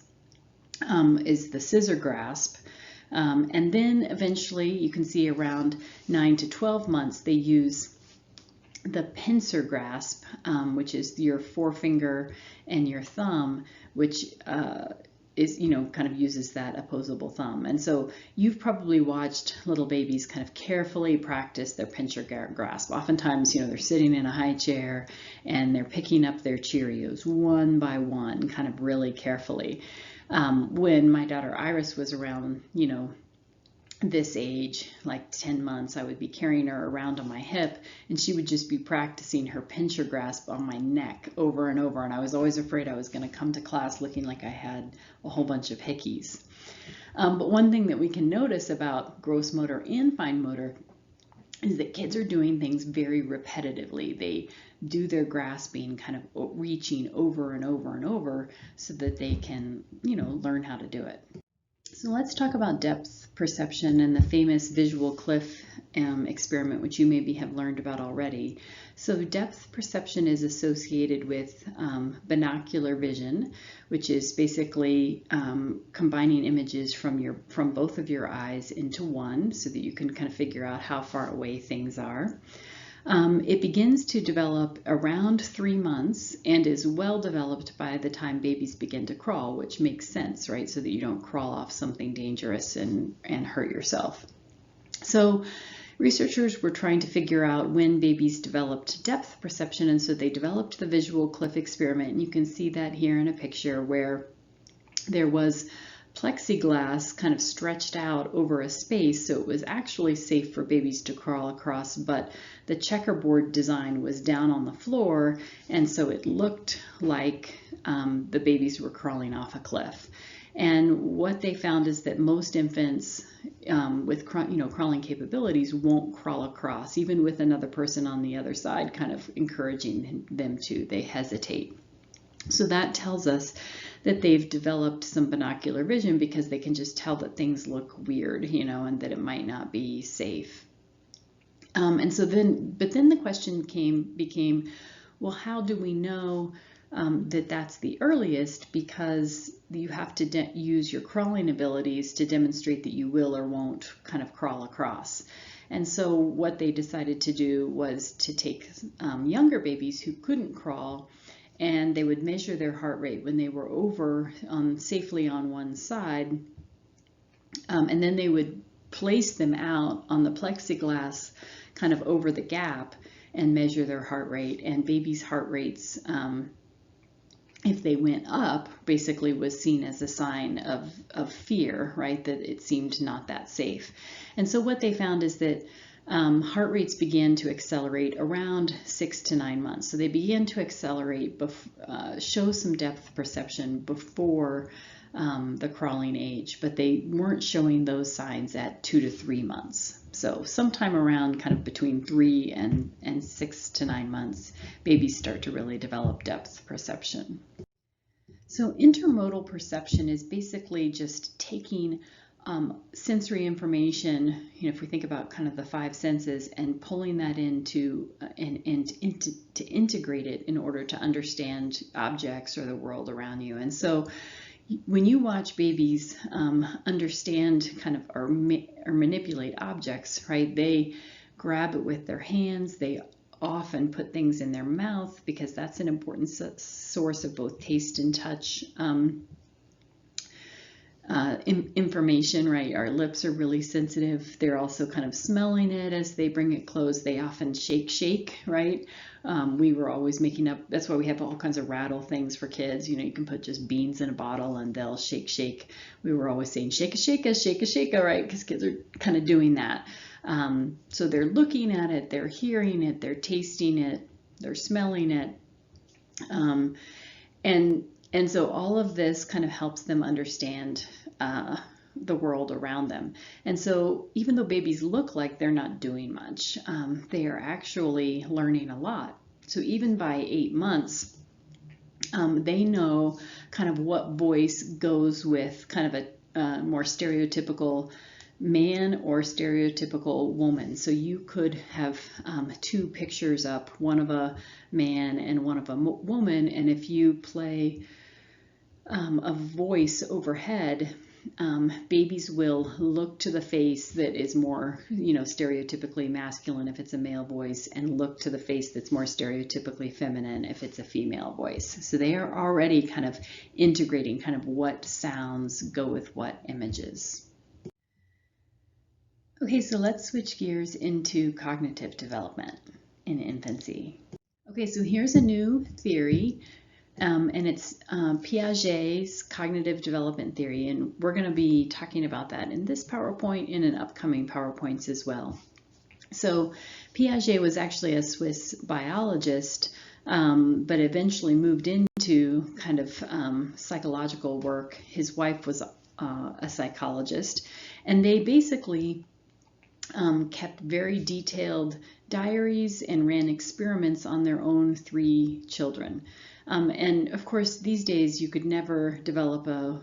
Is the scissor grasp. And then eventually you can see around 9 to 12 months they use the pincer grasp, which is your forefinger and your thumb, which is, kind of uses that opposable thumb. And so you've probably watched little babies kind of carefully practice their pincer grasp. Oftentimes, they're sitting in a high chair and they're picking up their Cheerios one by one, kind of really carefully. When my daughter Iris was around, this age, like 10 months, I would be carrying her around on my hip and she would just be practicing her pincher grasp on my neck over and over. And I was always afraid I was going to come to class looking like I had a whole bunch of hickeys. But one thing that we can notice about gross motor and fine motor is that kids are doing things very repetitively. They do their grasping, kind of reaching over and over and over so that they can, learn how to do it. So let's talk about depth perception and the famous visual cliff experiment, which you maybe have learned about already. So depth perception is associated with binocular vision, which is basically combining images from both of your eyes into one so that you can kind of figure out how far away things are. It begins to develop around 3 months and is well developed by the time babies begin to crawl, which makes sense, right? So that you don't crawl off something dangerous and hurt yourself. So researchers were trying to figure out when babies developed depth perception, and so they developed the visual cliff experiment. And you can see that here in a picture where there was plexiglass kind of stretched out over a space, so it was actually safe for babies to crawl across, but the checkerboard design was down on the floor, and so it looked like the babies were crawling off a cliff. And what they found is that most infants with crawling capabilities won't crawl across, even with another person on the other side kind of encouraging them to. They hesitate. So that tells us that they've developed some binocular vision, because they can just tell that things look weird, and that it might not be safe. And so then the question became, well, how do we know that that's the earliest? Because you have to use your crawling abilities to demonstrate that you will or won't kind of crawl across. And so what they decided to do was to take younger babies who couldn't crawl, and they would measure their heart rate when they were over safely on one side, and then they would place them out on the plexiglass kind of over the gap and measure their heart rate. And babies' heart rates, if they went up, basically was seen as a sign of fear, right? That it seemed not that safe. And so what they found is that heart rates began to accelerate around 6 to 9 months. So they began to accelerate, show some depth perception before the crawling age, but they weren't showing those signs at 2 to 3 months. So sometime around kind of between 3 and 6 to 9 months, babies start to really develop depth perception. So intermodal perception is basically just taking sensory information, if we think about kind of the 5 senses, and pulling that into to integrate it in order to understand objects or the world around you. And so when you watch babies understand kind of or manipulate objects, right? They grab it with their hands. They often put things in their mouth, because that's an important source of both taste and touch information, right? Our lips are really sensitive. They're also kind of smelling it as they bring it close. They often shake, right? We were always making up, that's why we have all kinds of rattle things for kids. You can put just beans in a bottle and they'll shake. We were always saying shake a, right? Because kids are kind of doing that. So they're looking at it, they're hearing it, they're tasting it, they're smelling it. And so all of this kind of helps them understand the world around them. And so even though babies look like they're not doing much, they are actually learning a lot. So even by 8 months, they know kind of what voice goes with kind of a more stereotypical man or stereotypical woman. So you could have 2 pictures up, one of a man and one of a woman, and if you play a voice overhead, babies will look to the face that is more, stereotypically masculine if it's a male voice, and look to the face that's more stereotypically feminine if it's a female voice. So they are already kind of integrating kind of what sounds go with what images. Okay, so let's switch gears into cognitive development in infancy. Okay, so here's a new theory, and it's Piaget's cognitive development theory, and we're going to be talking about that in this PowerPoint and in upcoming PowerPoints as well. So Piaget was actually a Swiss biologist, but eventually moved into kind of psychological work. His wife was a psychologist, and they basically kept very detailed diaries and ran experiments on their own 3 children. And of course, these days you could never develop a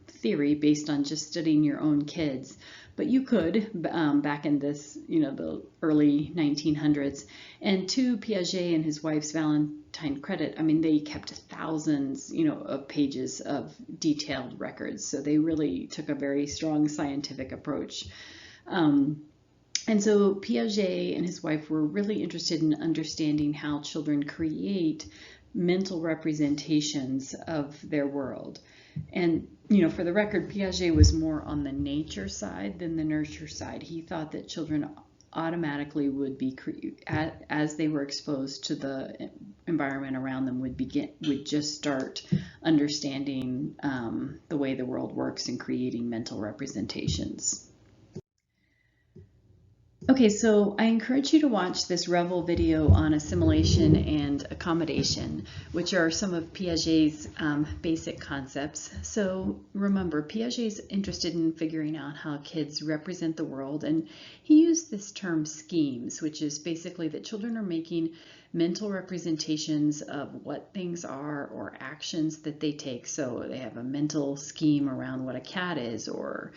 theory based on just studying your own kids, but you could back in this, the early 1900s. And to Piaget and his wife's Valentine credit, I mean, they kept thousands, of pages of detailed records. So they really took a very strong scientific approach. And so Piaget and his wife were really interested in understanding how children create mental representations of their world. And, for the record, Piaget was more on the nature side than the nurture side. He thought that children automatically would be, as they were exposed to the environment around them, would just start understanding the way the world works and creating mental representations. Okay, so I encourage you to watch this Revel video on assimilation and accommodation, which are some of Piaget's basic concepts. So remember, Piaget's interested in figuring out how kids represent the world, and he used this term schemes, which is basically that children are making mental representations of what things are or actions that they take. So they have a mental scheme around what a cat is, or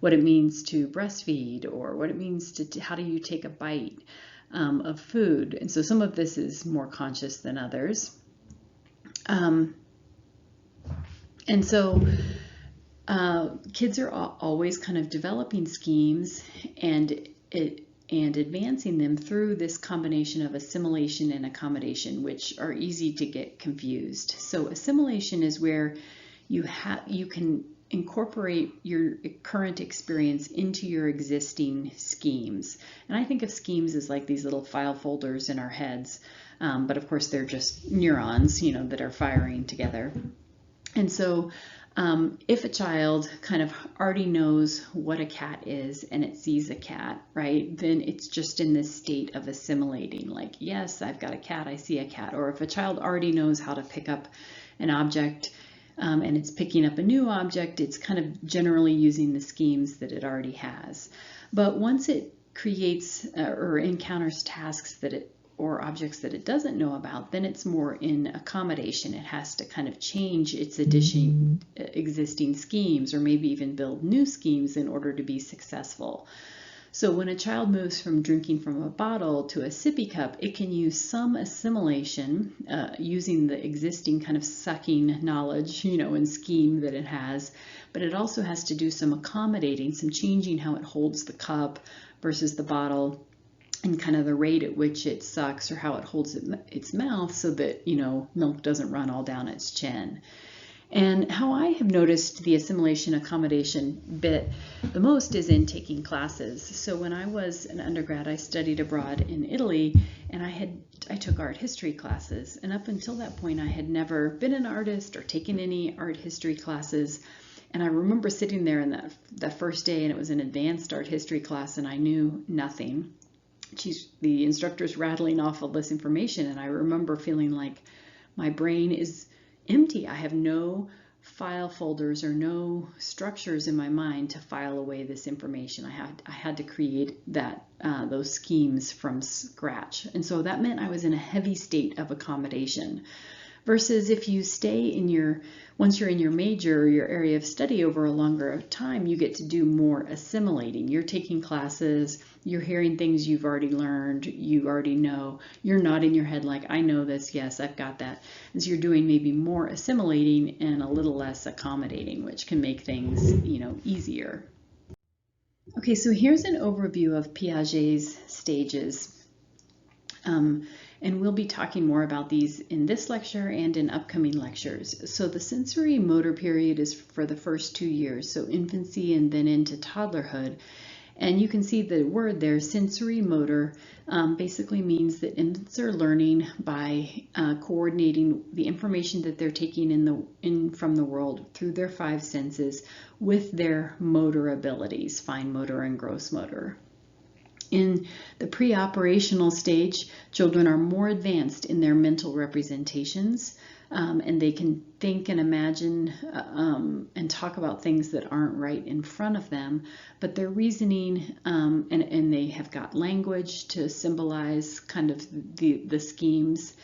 what it means to breastfeed, or what it means to how do you take a bite of food. And so some of this is more conscious than others. And so kids are always kind of developing schemes and advancing them through this combination of assimilation and accommodation, which are easy to get confused. So assimilation is where you can incorporate your current experience into your existing schemes. And I think of schemes as like these little file folders in our heads, but of course they're just neurons, that are firing together. And so if a child kind of already knows what a cat is and it sees a cat, right, then it's just in this state of assimilating, like, yes, I've got a cat, I see a cat. Or if a child already knows how to pick up an object and it's picking up a new object, it's kind of generally using the schemes that it already has. But once it creates or encounters tasks or objects that it doesn't know about, then it's more in accommodation. It has to kind of change its existing schemes, or maybe even build new schemes in order to be successful. So when a child moves from drinking from a bottle to a sippy cup, it can use some assimilation using the existing kind of sucking knowledge, and scheme that it has, but it also has to do some accommodating, some changing how it holds the cup versus the bottle, and kind of the rate at which it sucks or how it holds its mouth so that, milk doesn't run all down its chin. And how I have noticed the assimilation accommodation bit the most is in taking classes. So when I was an undergrad, I studied abroad in Italy, and I took art history classes. And up until that point, I had never been an artist or taken any art history classes. And I remember sitting there in that first day, and it was an advanced art history class, and I knew nothing. The instructor's rattling off all this information, and I remember feeling like my brain is empty. I have no file folders or no structures in my mind to file away this information. I had to create those schemes from scratch, and so that meant I was in a heavy state of accommodation. Versus if you stay once you're in your major or your area of study over a longer time, you get to do more assimilating. You're taking classes, you're hearing things you've already learned, you already know, you're nodding your head like, I know this, yes, I've got that. And so you're doing maybe more assimilating and a little less accommodating, which can make things, easier. Okay, so here's an overview of Piaget's stages. And we'll be talking more about these in this lecture and in upcoming lectures. So the sensory motor period is for the first 2 years, so infancy and then into toddlerhood. And you can see the word there, sensory motor, basically means that infants are learning by coordinating the information that they're taking from the world through their 5 senses with their motor abilities, fine motor and gross motor. In the pre-operational stage, children are more advanced in their mental representations, and they can think and imagine and talk about things that aren't right in front of them, but their reasoning and they have got language to symbolize kind of the schemes,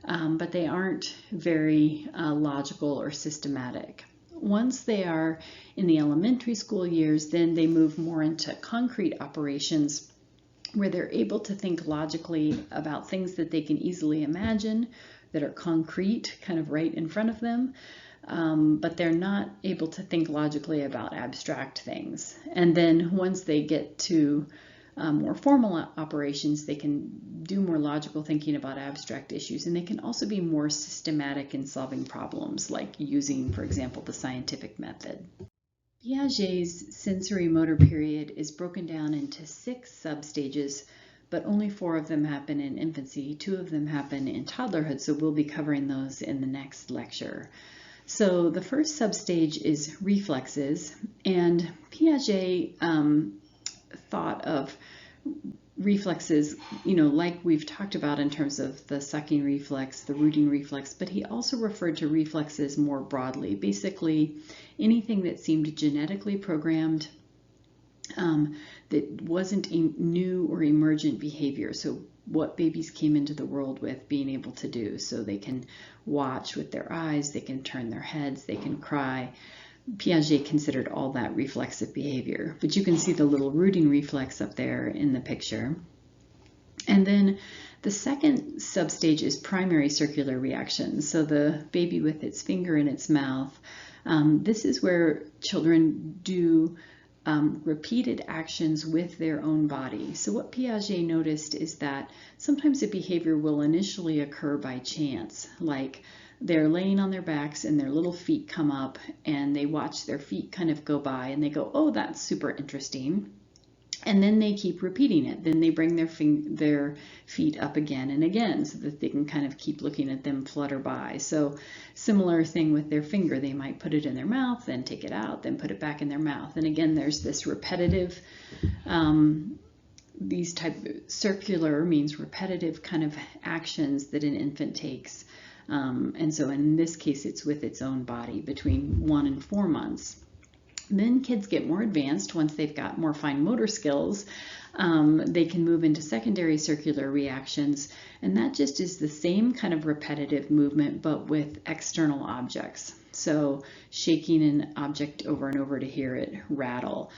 but they aren't very logical or systematic. Once they are in the elementary school years, then they move more into concrete operations, where they're able to think logically about things that they can easily imagine, that are concrete, kind of right in front of them, but they're not able to think logically about abstract things. And then once they get to more formal operations, they can do more logical thinking about abstract issues, and they can also be more systematic in solving problems, like using, for example, the scientific method. Piaget's sensory motor period is broken down into 6 substages, but only 4 of them happen in infancy, 2 of them happen in toddlerhood, so we'll be covering those in the next lecture. So the first substage is reflexes, and Piaget thought of reflexes, like we've talked about in terms of the sucking reflex, the rooting reflex, but he also referred to reflexes more broadly. Basically, anything that seemed genetically programmed that wasn't a new or emergent behavior. So what babies came into the world with being able to do. So they can watch with their eyes, they can turn their heads, they can cry. Piaget considered all that reflexive behavior, but you can see the little rooting reflex up there in the picture. And then the second substage is primary circular reaction. So the baby with its finger in its mouth, this is where children do repeated actions with their own body. So what Piaget noticed is that sometimes a behavior will initially occur by chance, like they're laying on their backs and their little feet come up and they watch their feet kind of go by and they go, oh, that's super interesting. And then they keep repeating it. Then they bring their feet up again and again so that they can kind of keep looking at them flutter by. So similar thing with their finger. They might put it in their mouth, then take it out, then put it back in their mouth. And again, there's this repetitive, these type of circular means repetitive kind of actions that an infant takes. And so in this case, it's with its own body between 1 and 4 months. Then kids get more advanced once they've got more fine motor skills. They can move into secondary circular reactions, and that just is the same kind of repetitive movement but with external objects. So shaking an object over and over to hear it rattle,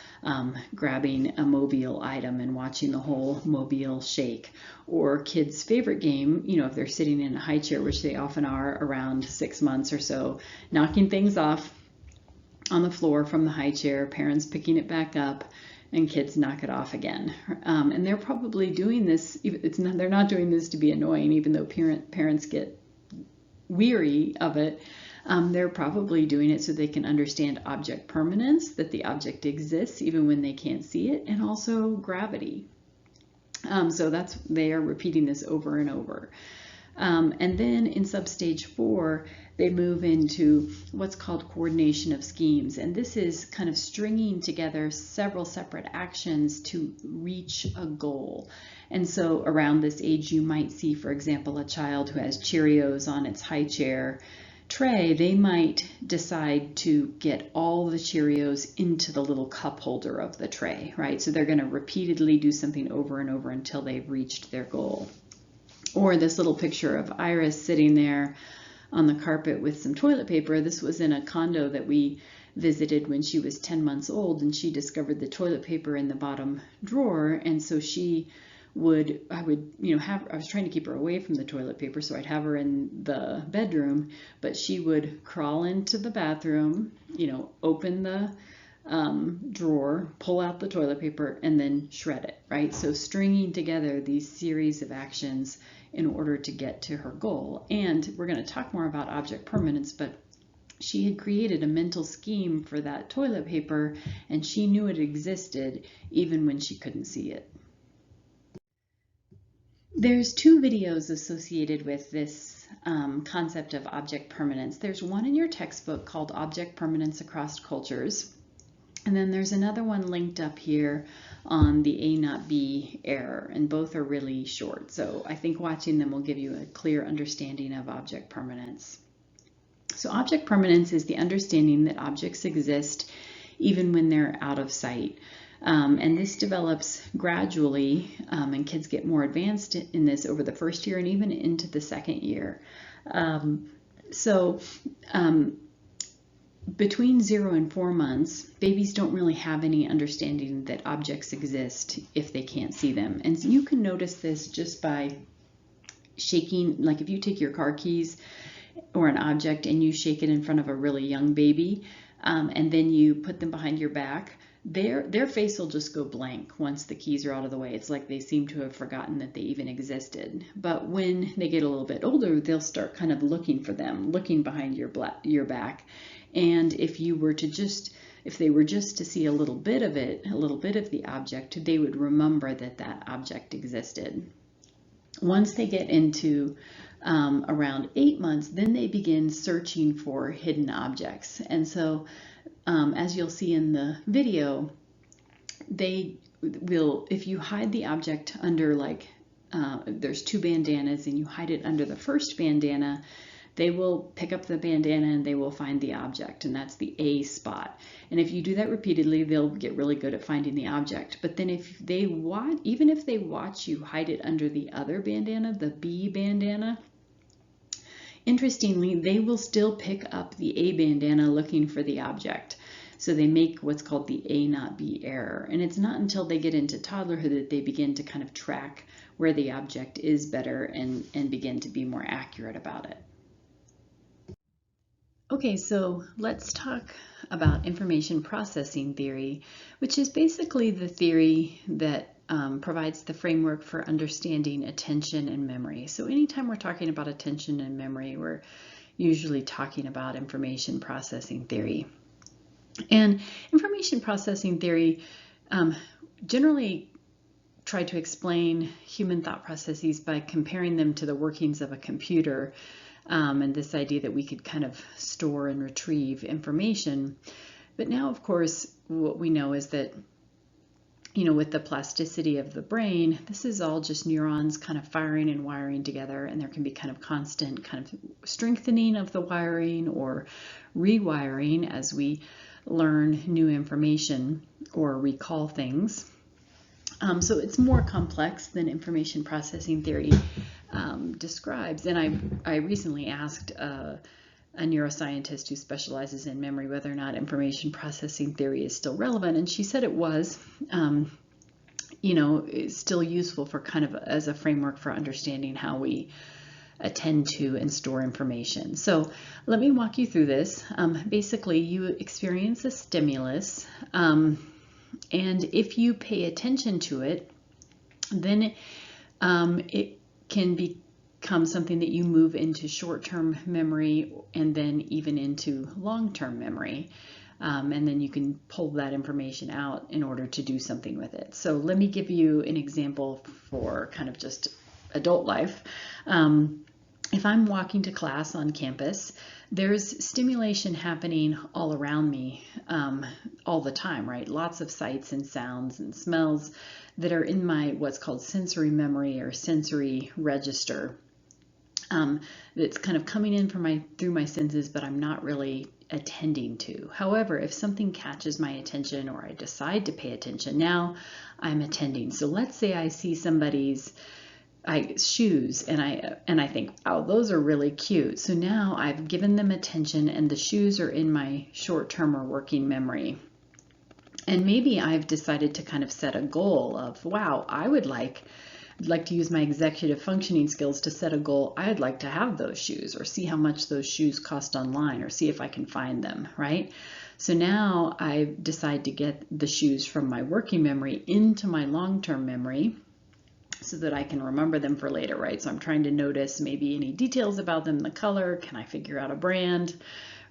grabbing a mobile item and watching the whole mobile shake, or kids' favorite game, if they're sitting in a high chair, which they often are around 6 months or so, knocking things off on the floor from the high chair, parents picking it back up, and kids knock it off again. And they're probably doing this, they're not doing this to be annoying, even though parents get weary of it. They're probably doing it so they can understand object permanence, that the object exists even when they can't see it, and also gravity. So they are repeating this over and over. And then in substage 4, they move into what's called coordination of schemes. And this is kind of stringing together several separate actions to reach a goal. And so around this age, you might see, for example, a child who has Cheerios on its high chair tray. They might decide to get all the Cheerios into the little cup holder of the tray, right? So they're going to repeatedly do something over and over until they've reached their goal. Or this little picture of Iris sitting there on the carpet with some toilet paper. This was in a condo that we visited when she was 10 months old, and she discovered the toilet paper in the bottom drawer. And so I was trying to keep her away from the toilet paper, so I'd have her in the bedroom, but she would crawl into the bathroom, open the drawer, pull out the toilet paper, and then shred it, right? So stringing together these series of actions in order to get to her goal. And we're going to talk more about object permanence, but she had created a mental scheme for that toilet paper, and she knew it existed even when she couldn't see it. There's 2 videos associated with this concept of object permanence. There's one in your textbook called Object Permanence Across Cultures. And then there's another one linked up here on the A not B error, and both are really short. So I think watching them will give you a clear understanding of object permanence. So object permanence is the understanding that objects exist even when they're out of sight. And this develops gradually, and kids get more advanced in this over the first year and even into the second year. Between 0 and 4 months, babies don't really have any understanding that objects exist if they can't see them. And so you can notice this just by shaking, like if you take your car keys or an object and you shake it in front of a really young baby, and then you put them behind your back, their face will just go blank once the keys are out of the way. It's like they seem to have forgotten that they even existed. But when they get a little bit older, they'll start kind of looking for them, looking behind your back. And if you were to just if they were just to see a little bit of it, a little bit of the object, they would remember that that object existed. Once they get into around 8 months, then they begin searching for hidden objects. And so as you'll see in the video, they will, if you hide the object under, like, there's 2 bandanas and you hide it under the first bandana, they will pick up the bandana and they will find the object, and that's the A spot. And if you do that repeatedly, they'll get really good at finding the object. But then if they watch, even if they watch you hide it under the other bandana, the B bandana, interestingly, they will still pick up the A bandana looking for the object. So they make what's called the A not B error. And it's not until they get into toddlerhood that they begin to kind of track where the object is better and begin to be more accurate about it. Okay, so let's talk about information processing theory, which is basically the theory that provides the framework for understanding attention and memory. So anytime we're talking about attention and memory, we're usually talking about information processing theory. And information processing theory generally try to explain human thought processes by comparing them to the workings of a computer. And this idea that we could kind of store and retrieve information. But now, of course, what we know is that, you know, with the plasticity of the brain, this is all just neurons kind of firing and wiring together, and there can be kind of constant kind of strengthening of the wiring or rewiring as we learn new information or recall things. So it's more complex than information processing theory describes. And I recently asked a neuroscientist who specializes in memory whether or not information processing theory is still relevant, and she said it was. You know, it's still useful for kind of as a framework for understanding how we attend to and store information. So let me walk you through this. Basically, you experience a stimulus, and if you pay attention to it, then it can become something that you move into short-term memory and then even into long-term memory. And then you can pull that information out in order to do something with it. So let me give you an example for kind of just adult life. If I'm walking to class on campus, there's stimulation happening all around me all the time, right? Lots of sights and sounds and smells that are in my what's called sensory memory or sensory register. That's kind of coming in through my senses, but I'm not really attending to. However, if something catches my attention or I decide to pay attention, now I'm attending. So let's say I see somebody's shoes and I think, oh, those are really cute. So now I've given them attention and the shoes are in my short-term or working memory. And maybe I've decided to kind of set a goal of, wow, I'd like to use my executive functioning skills to set a goal. I'd like to have those shoes, or see how much those shoes cost online, or see if I can find them, right? So now I decide to get the shoes from my working memory into my long-term memory so that I can remember them for later, right? So I'm trying to notice maybe any details about them, the color, can I figure out a brand,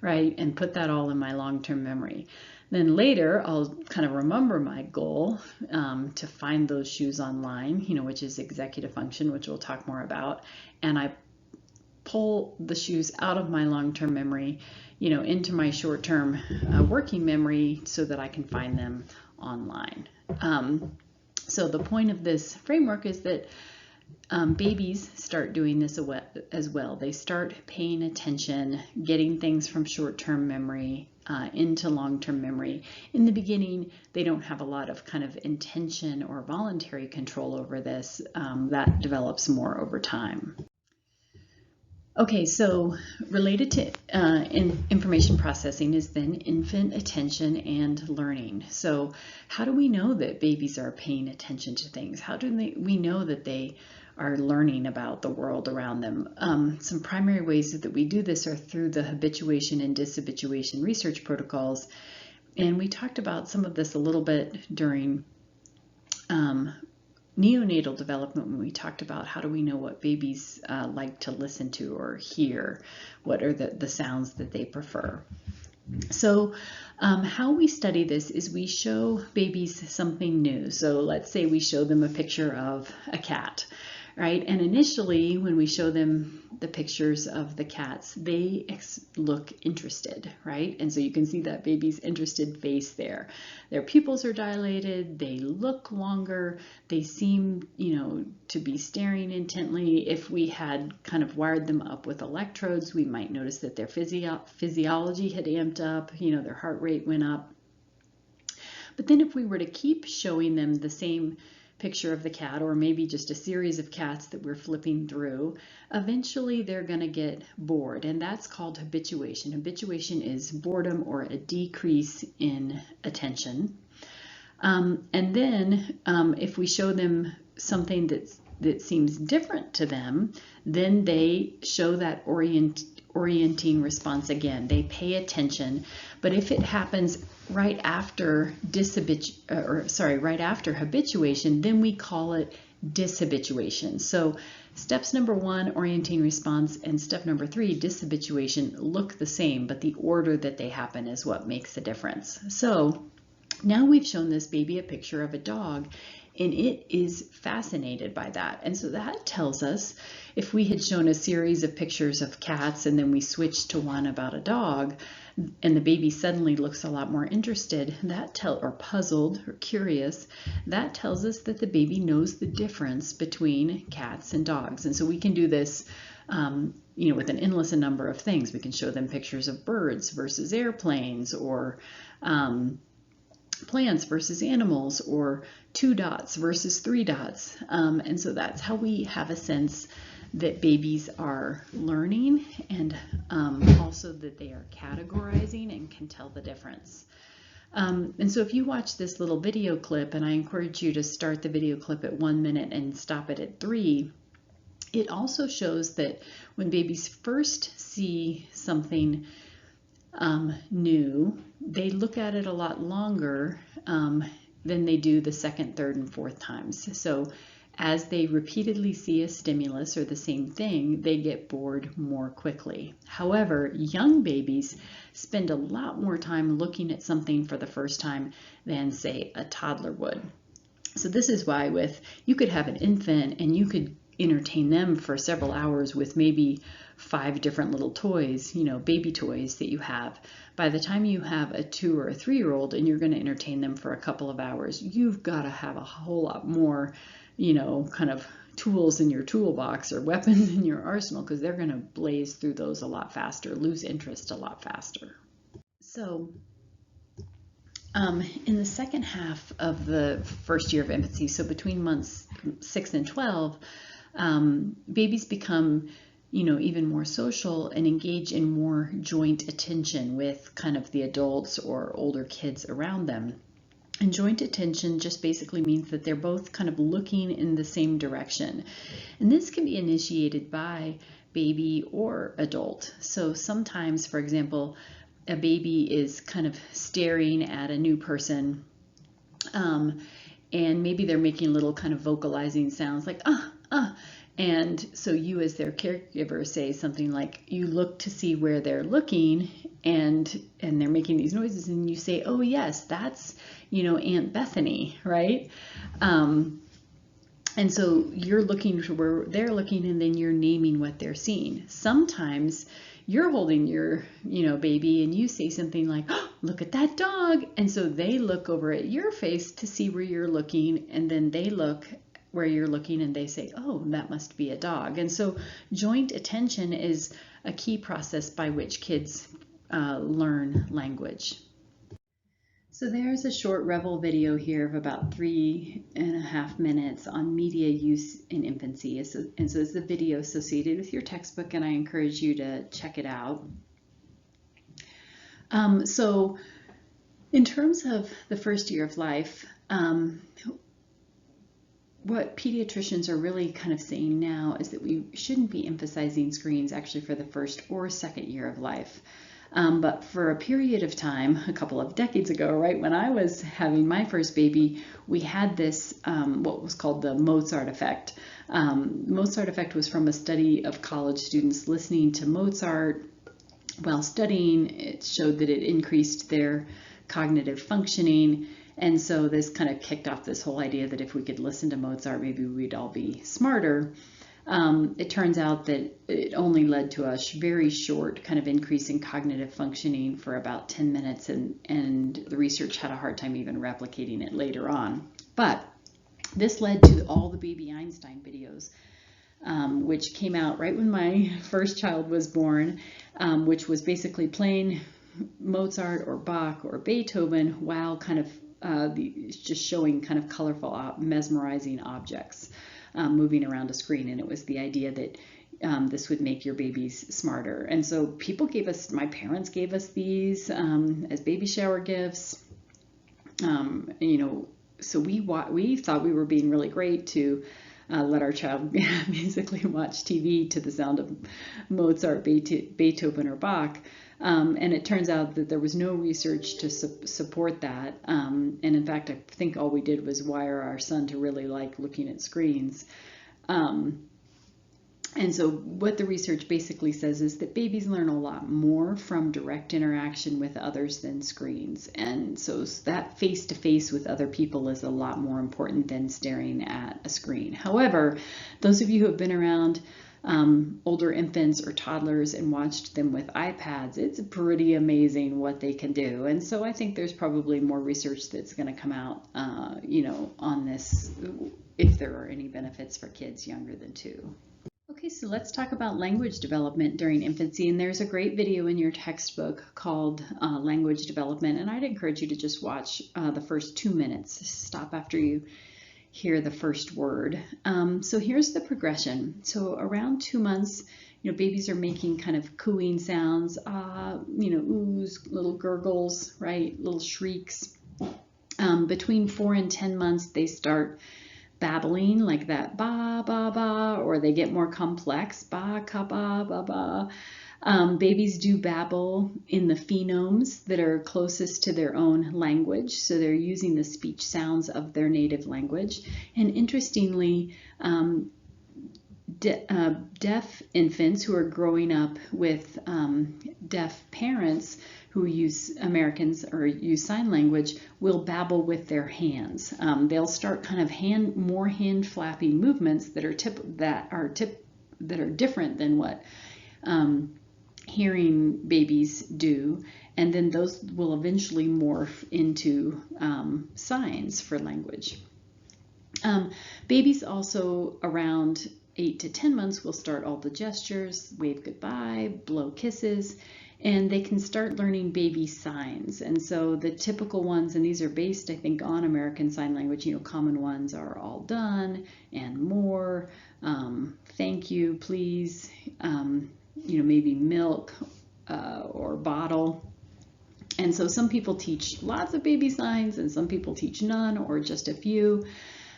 right? And put that all in my long-term memory. Then later, I'll kind of remember my goal to find those shoes online, you know, which is executive function, which we'll talk more about. And I pull the shoes out of my long-term memory, you know, into my short-term working memory so that I can find them online. So the point of this framework is that babies start doing this as well. They start paying attention, getting things from short-term memory into long-term memory. In the beginning, they don't have a lot of kind of intention or voluntary control over this. That develops more over time. Okay, so related to information processing is then infant attention and learning. So how do we know that babies are paying attention to things? How do we know that they are learning about the world around them? Some primary ways that we do this are through the habituation and dishabituation research protocols. And we talked about some of this a little bit during neonatal development when we talked about how do we know what babies like to listen to or hear, what are the sounds that they prefer. So how we study this is we show babies something new. So let's say we show them a picture of a cat, right? And initially when we show them the pictures of the cats, they look interested, right? And so you can see that baby's interested face there. Their pupils are dilated, they look longer, they seem, to be staring intently. If we had kind of wired them up with electrodes, we might notice that their physiology had amped up, their heart rate went up. But then if we were to keep showing them the same picture of the cat, or maybe just a series of cats that we're flipping through, eventually they're going to get bored, and that's called habituation. Habituation is boredom or a decrease in attention. And then if we show them something that seems different to them, then they show that orienting response again. They pay attention. But if it happens right after right after habituation, then we call it dishabituation. So steps number 1, orienting response, and step number 3, dishabituation, look the same, but the order that they happen is what makes the difference. So now we've shown this baby a picture of a dog, and it is fascinated by that. And so that tells us, if we had shown a series of pictures of cats and then we switched to one about a dog, and the baby suddenly looks a lot more interested, or puzzled or curious, that tells us that the baby knows the difference between cats and dogs. And so we can do this with an endless number of things. We can show them pictures of birds versus airplanes, or plants versus animals, or 2 dots versus 3 dots. And so that's how we have a sense that babies are learning, and also that they are categorizing and can tell the difference. And so if you watch this little video clip, and I encourage you to start the video clip at 1 minute and stop it at 3, it also shows that when babies first see something new, they look at it a lot longer than they do the second, third, and fourth times. So as they repeatedly see a stimulus or the same thing, they get bored more quickly. However, young babies spend a lot more time looking at something for the first time than, say, a toddler would. So this is why you could have an infant and you could entertain them for several hours with maybe 5 different little toys, baby toys that you have. By the time you have a 2 or a 3-year-old and you're going to entertain them for a couple of hours, you've got to have a whole lot more, kind of tools in your toolbox or weapons in your arsenal, because they're going to blaze through those a lot faster, lose interest a lot faster. So in the second half of the first year of infancy, so between months 6 and 12, babies become, even more social and engage in more joint attention with kind of the adults or older kids around them. And joint attention just basically means that they're both kind of looking in the same direction. And this can be initiated by baby or adult. So sometimes, for example, a baby is kind of staring at a new person, and maybe they're making little kind of vocalizing sounds like, and so you as their caregiver say something like, you look to see where they're looking, and they're making these noises, and you say, oh yes, that's, Aunt Bethany, right? And so you're looking to where they're looking, and then you're naming what they're seeing. Sometimes you're holding your, baby, and you say something like, oh, look at that dog. And so they look over at your face to see where you're looking, and then they look where you're looking and they say, oh, that must be a dog. And so joint attention is a key process by which kids learn language. So there's a short Revel video here of about 3.5 minutes on media use in infancy. And so it's the video associated with your textbook, and I encourage you to check it out. So in terms of the first year of life, what pediatricians are really kind of saying now is that we shouldn't be emphasizing screens actually for the first or second year of life. But for a period of time, a couple of decades ago, right, when I was having my first baby, we had this, what was called the Mozart effect. Mozart effect was from a study of college students listening to Mozart while studying, it showed that it increased their cognitive functioning. And so this kind of kicked off this whole idea that if we could listen to Mozart, maybe we'd all be smarter. It turns out that it only led to a very short kind of increase in cognitive functioning for about 10 minutes, and the research had a hard time even replicating it later on. But this led to all the Baby Einstein videos, which came out right when my first child was born, which was basically playing Mozart or Bach or Beethoven while kind of just showing kind of colorful, mesmerizing objects moving around a screen. And it was the idea that this would make your babies smarter. And so people gave us, my parents gave us these as baby shower gifts. You know, so we thought we were being really great to let our child basically watch TV to the sound of Mozart, Beethoven, or Bach. And it turns out that there was no research to support that. And in fact, I think all we did was wire our son to really like looking at screens. And so what the research basically says is that babies learn a lot more from direct interaction with others than screens. And so that face-to-face with other people is a lot more important than staring at a screen. However, those of you who have been around older infants or toddlers and watched them with iPads, it's pretty amazing what they can do. And so I think there's probably more research that's going to come out, you know, on this, if there are any benefits for kids younger than 2. Okay, so let's talk about language development during infancy, and there's a great video in your textbook called Language Development, and I'd encourage you to just watch the first 2 minutes. Stop after you hear the first word. So here's the progression. So around 2 months, you know, babies are making kind of cooing sounds, you know, oohs, little gurgles, right, little shrieks. Between 4 and 10 months, they start babbling like that, ba, ba, ba, or they get more complex, ba, ka, ba, ba, ba. Babies do babble in the phonemes that are closest to their own language, so they're using the speech sounds of their native language. And interestingly, deaf infants who are growing up with deaf parents who use Americans or use sign language will babble with their hands. They'll start kind of more hand flapping movements that are different than what hearing babies do, and then those will eventually morph into signs for language. Babies also around 8 to 10 months will start all the gestures, wave goodbye, blow kisses, and they can start learning baby signs. And so the typical ones, and these are based, I think, on American Sign Language, you know, common ones are all done and more, thank you, please, you know, maybe milk or bottle. And so some people teach lots of baby signs and some people teach none or just a few.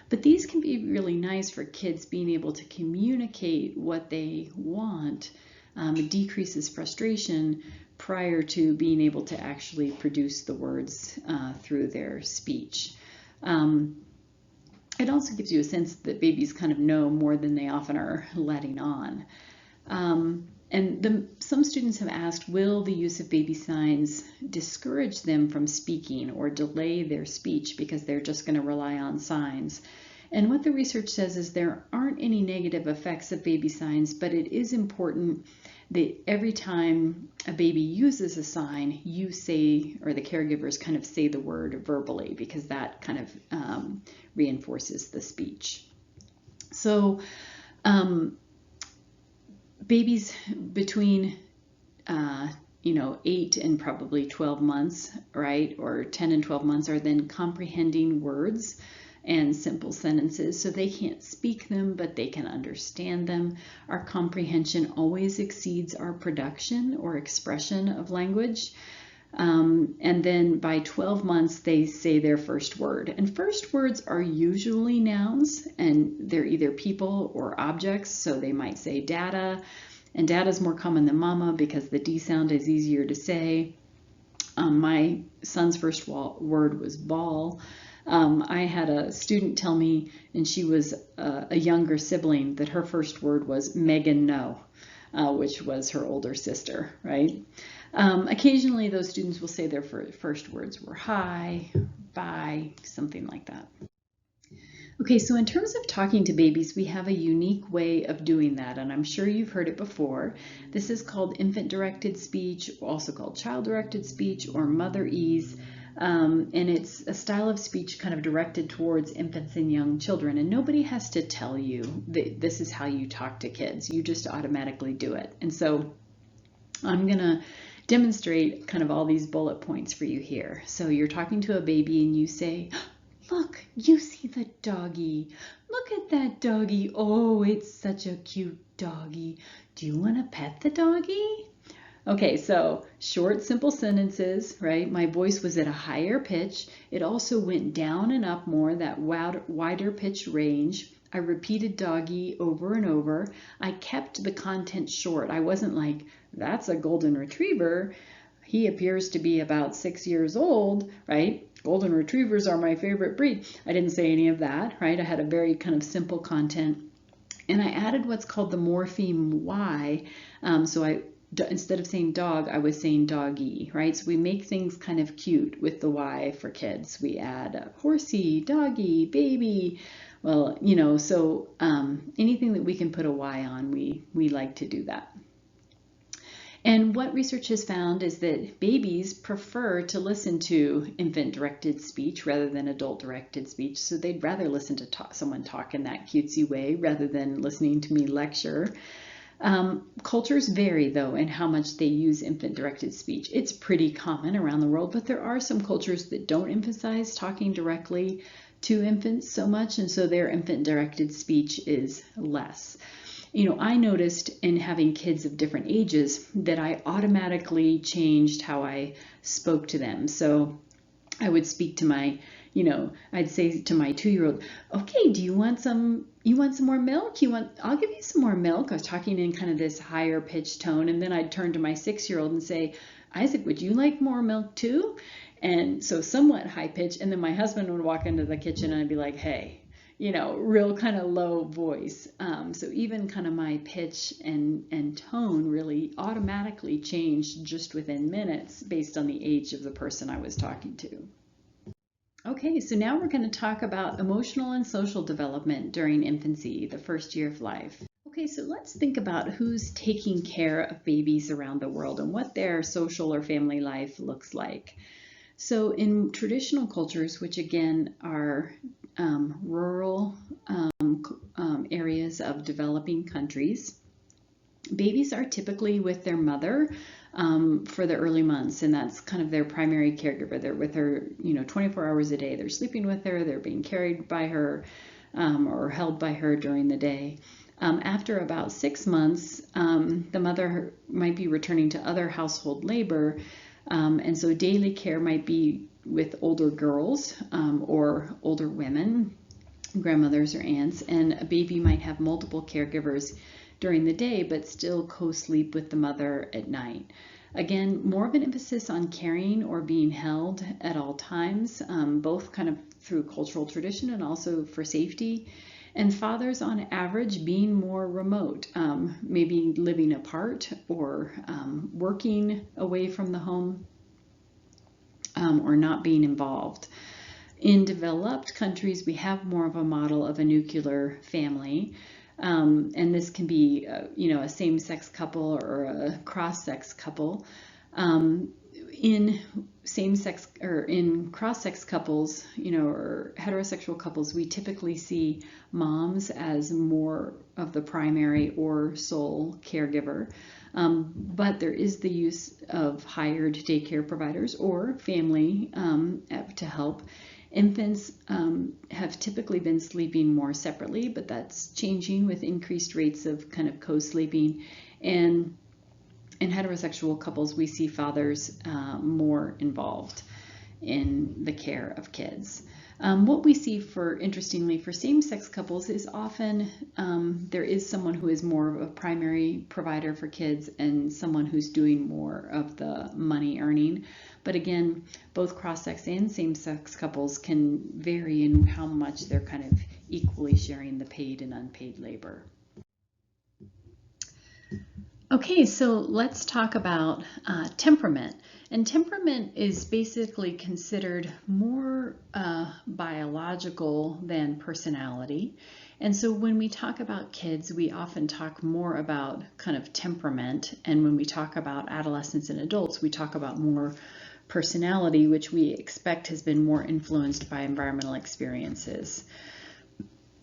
But these can be really nice for kids being able to communicate what they want. It decreases frustration prior to being able to actually produce the words through their speech. It also gives you a sense that babies kind of know more than they often are letting on. Some students have asked, will the use of baby signs discourage them from speaking or delay their speech because they're just going to rely on signs? And what the research says is there aren't any negative effects of baby signs, but it is important that every time a baby uses a sign, you say, or the caregivers kind of say the word verbally, because that kind of reinforces the speech. So babies between 8 and probably 12 months, right, or 10 and 12 months are then comprehending words and simple sentences. So they can't speak them, but they can understand them. Our comprehension always exceeds our production or expression of language. And then by 12 months, they say their first word. And first words are usually nouns, and they're either people or objects. So they might say dada, and dada is more common than mama because the D sound is easier to say. My son's first word was ball. I had a student tell me, and she was a younger sibling, that her first word was Megan no. which was her older sister, right? Occasionally those students will say their first words were hi, bye, something like that. Okay, so in terms of talking to babies, we have a unique way of doing that, and I'm sure you've heard it before. This is called infant-directed speech, also called child-directed speech, or motherese, and it's a style of speech kind of directed towards infants and young children, and nobody has to tell you that this is how you talk to kids. You just automatically do it. And so I'm going to demonstrate kind of all these bullet points for you here. So you're talking to a baby and you say, "Look, you see the doggy. Look at that doggy. Oh, it's such a cute doggy. Do you want to pet the doggy?" Okay, so short, simple sentences, right? My voice was at a higher pitch. It also went down and up more, that wider pitch range. I repeated doggy over and over. I kept the content short. I wasn't like, "That's a golden retriever. He appears to be about 6 years old," right? Golden retrievers are my favorite breed. I didn't say any of that, right? I had a very kind of simple content. And I added what's called the morpheme Y. Instead of saying dog, I was saying doggy, right? So we make things kind of cute with the Y for kids. We add horsey, doggy, baby. Well, so anything that we can put a Y on, we like to do that. And what research has found is that babies prefer to listen to infant-directed speech rather than adult-directed speech. So they'd rather listen to someone talk in that cutesy way rather than listening to me lecture. Cultures vary, though, in how much they use infant-directed speech. It's pretty common around the world, but there are some cultures that don't emphasize talking directly to infants so much, and so their infant-directed speech is less. I noticed in having kids of different ages that I automatically changed how I spoke to them. So I would speak to I'd say to my 2-year-old, "Okay, do you want some more milk? I'll give you some more milk." I was talking in kind of this higher pitched tone, and then I'd turn to my 6-year-old and say, "Isaac, would you like more milk too?" And so somewhat high pitched, and then my husband would walk into the kitchen and I'd be like, "Hey," real kind of low voice. So even kind of my pitch and tone really automatically changed just within minutes based on the age of the person I was talking to. Okay, so now we're going to talk about emotional and social development during infancy, the first year of life. Okay, so let's think about who's taking care of babies around the world and what their social or family life looks like. So in traditional cultures, which again are rural areas of developing countries, babies are typically with their mother for the early months, and that's kind of their primary caregiver. They're with her 24 hours a day. They're sleeping with her, they're being carried by her or held by her during the day. After about 6 months, the mother might be returning to other household labor, and so daily care might be with older girls or older women, grandmothers or aunts, and a baby might have multiple caregivers during the day but still co-sleep with the mother at night. Again, more of an emphasis on caring or being held at all times, both kind of through cultural tradition and also for safety. And fathers on average being more remote, maybe living apart or working away from the home or not being involved. In developed countries, we have more of a model of a nuclear family, and this can be a same-sex couple or a cross-sex couple. In same-sex or in cross-sex couples, or heterosexual couples, we typically see moms as more of the primary or sole caregiver. But there is the use of hired daycare providers or family to help. Infants have typically been sleeping more separately, but that's changing with increased rates of kind of co-sleeping. And in heterosexual couples, we see fathers more involved in the care of kids. What we see interestingly, for same-sex couples is often there is someone who is more of a primary provider for kids and someone who's doing more of the money earning. But again, both cross-sex and same-sex couples can vary in how much they're kind of equally sharing the paid and unpaid labor. Okay, so let's talk about temperament. And temperament is basically considered more biological than personality. And so when we talk about kids, we often talk more about kind of temperament. And when we talk about adolescents and adults, we talk about more personality, which we expect has been more influenced by environmental experiences.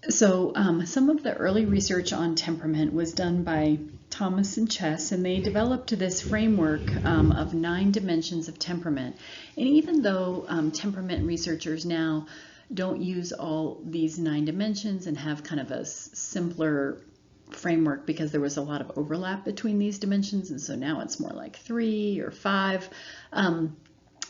So some of the early research on temperament was done by Thomas and Chess, and they developed this framework of 9 dimensions of temperament. And even though temperament researchers now don't use all these 9 dimensions and have kind of a simpler framework because there was a lot of overlap between these dimensions, and so now it's more like 3 or 5.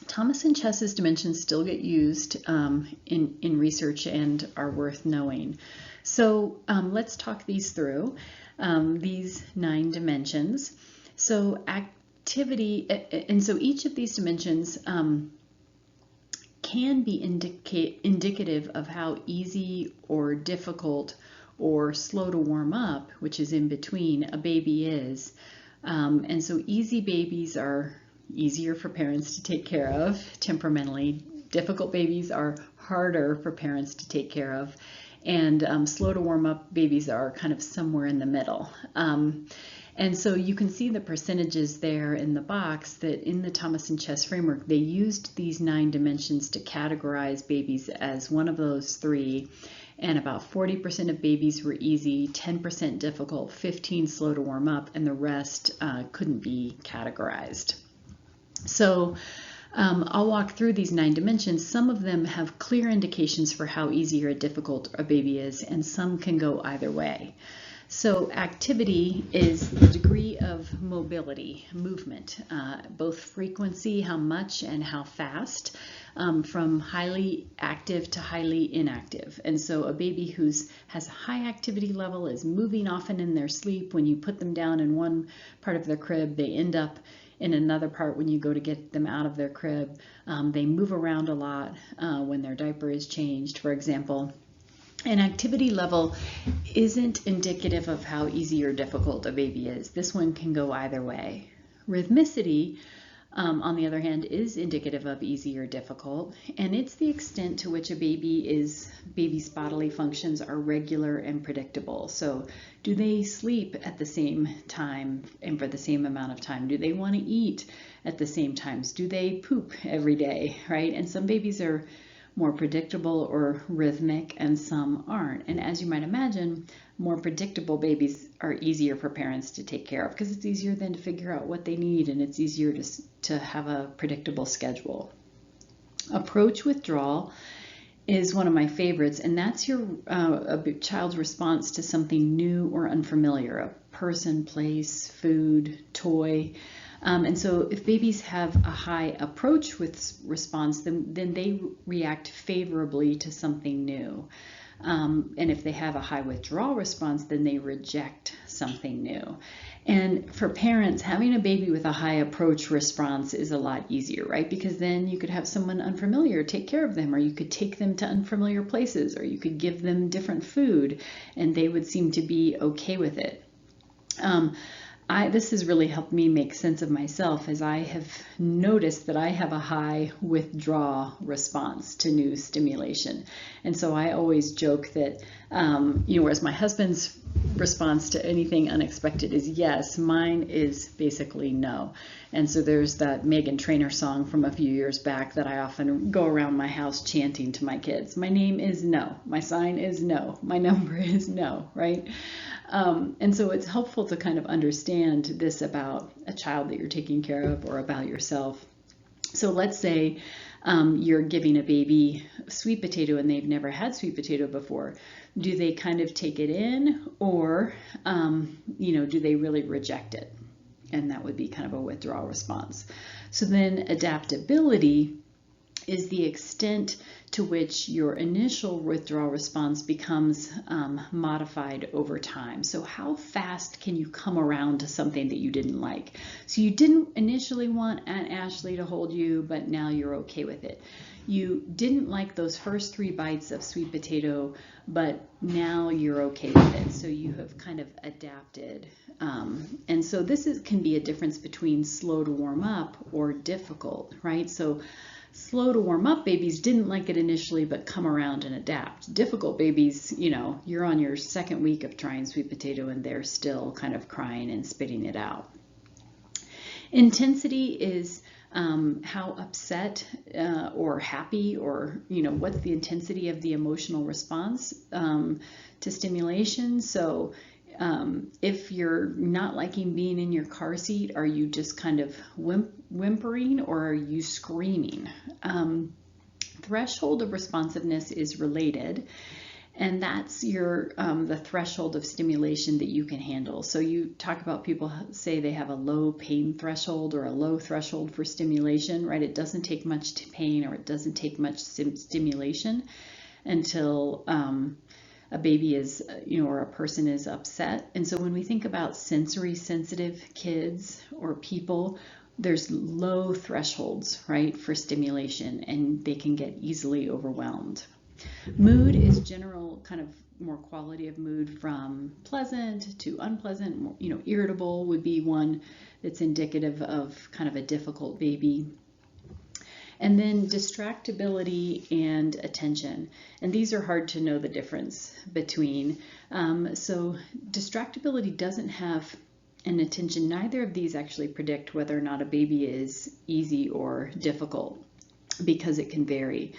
Thomas and Chess's dimensions still get used in research and are worth knowing. So let's talk these through, these 9 dimensions. So activity, and so each of these dimensions can be indicative of how easy or difficult or slow to warm up, which is in between, a baby is. And so easy babies are easier for parents to take care of temperamentally. Difficult babies are harder for parents to take care of. And slow to warm up babies are kind of somewhere in the middle. And so you can see the percentages there in the box that in the Thomas and Chess framework, they used these 9 dimensions to categorize babies as one of those 3. And about 40% of babies were easy, 10% difficult, 15 slow to warm up, and the rest couldn't be categorized. So I'll walk through these 9 dimensions. Some of them have clear indications for how easy or difficult a baby is, and some can go either way. So activity is the degree of mobility, movement, both frequency, how much and how fast, from highly active to highly inactive. And so a baby who has a high activity level is moving often in their sleep. When you put them down in one part of their crib, they end up in another part when you go to get them out of their crib. They move around a lot when their diaper is changed, for example. An activity level isn't indicative of how easy or difficult a baby is. This one can go either way. Rhythmicity, on the other hand, is indicative of easy or difficult, and it's the extent to which a baby's bodily functions are regular and predictable. So do they sleep at the same time and for the same amount of time? Do they want to eat at the same times? Do they poop every day, right? And some babies are more predictable or rhythmic, and some aren't. And as you might imagine, more predictable babies are easier for parents to take care of because it's easier then to figure out what they need, and it's easier to have a predictable schedule. Approach withdrawal is one of my favorites, and that's your a child's response to something new or unfamiliar, a person, place, food, toy. And so if babies have a high approach with response, then they react favorably to something new. And if they have a high withdrawal response, then they reject something new. And for parents, having a baby with a high approach response is a lot easier, right? Because then you could have someone unfamiliar take care of them, or you could take them to unfamiliar places, or you could give them different food, and they would seem to be okay with it. This has really helped me make sense of myself, as I have noticed that I have a high withdrawal response to new stimulation. And so I always joke that, whereas my husband's response to anything unexpected is yes, mine is basically no. And so there's that Meghan Trainor song from a few years back that I often go around my house chanting to my kids. My name is no, my sign is no, my number is no, right? And so it's helpful to kind of understand this about a child that you're taking care of or about yourself. So let's say you're giving a baby sweet potato and they've never had sweet potato before. Do they kind of take it in, or do they really reject it? And that would be kind of a withdrawal response. So then adaptability is the extent to which your initial withdrawal response becomes modified over time. So how fast can you come around to something that you didn't like? So you didn't initially want Aunt Ashley to hold you, but now you're okay with it. You didn't like those first 3 bites of sweet potato, but now you're okay with it. So you have kind of adapted. And so this can be a difference between slow to warm up or difficult, right? So slow to warm up babies didn't like it initially, but come around and adapt. Difficult babies, you're on your 2nd week of trying sweet potato and they're still kind of crying and spitting it out. Intensity is how upset or happy, or what's the intensity of the emotional response to stimulation. So if you're not liking being in your car seat, are you just kind of whimpering, or are you screaming? Threshold of responsiveness is related, and that's the threshold of stimulation that you can handle. So you talk about people say they have a low pain threshold or a low threshold for stimulation, right? It doesn't take much pain, or it doesn't take much stimulation until a baby is, or a person is upset. And so when we think about sensory sensitive kids or people, there's low thresholds, right, for stimulation, and they can get easily overwhelmed. Mood is general, kind of more quality of mood, from pleasant to unpleasant. Irritable would be one that's indicative of kind of a difficult baby. And then distractibility and attention. And these are hard to know the difference between. So distractibility doesn't have an attention. Neither of these actually predict whether or not a baby is easy or difficult, because it can vary.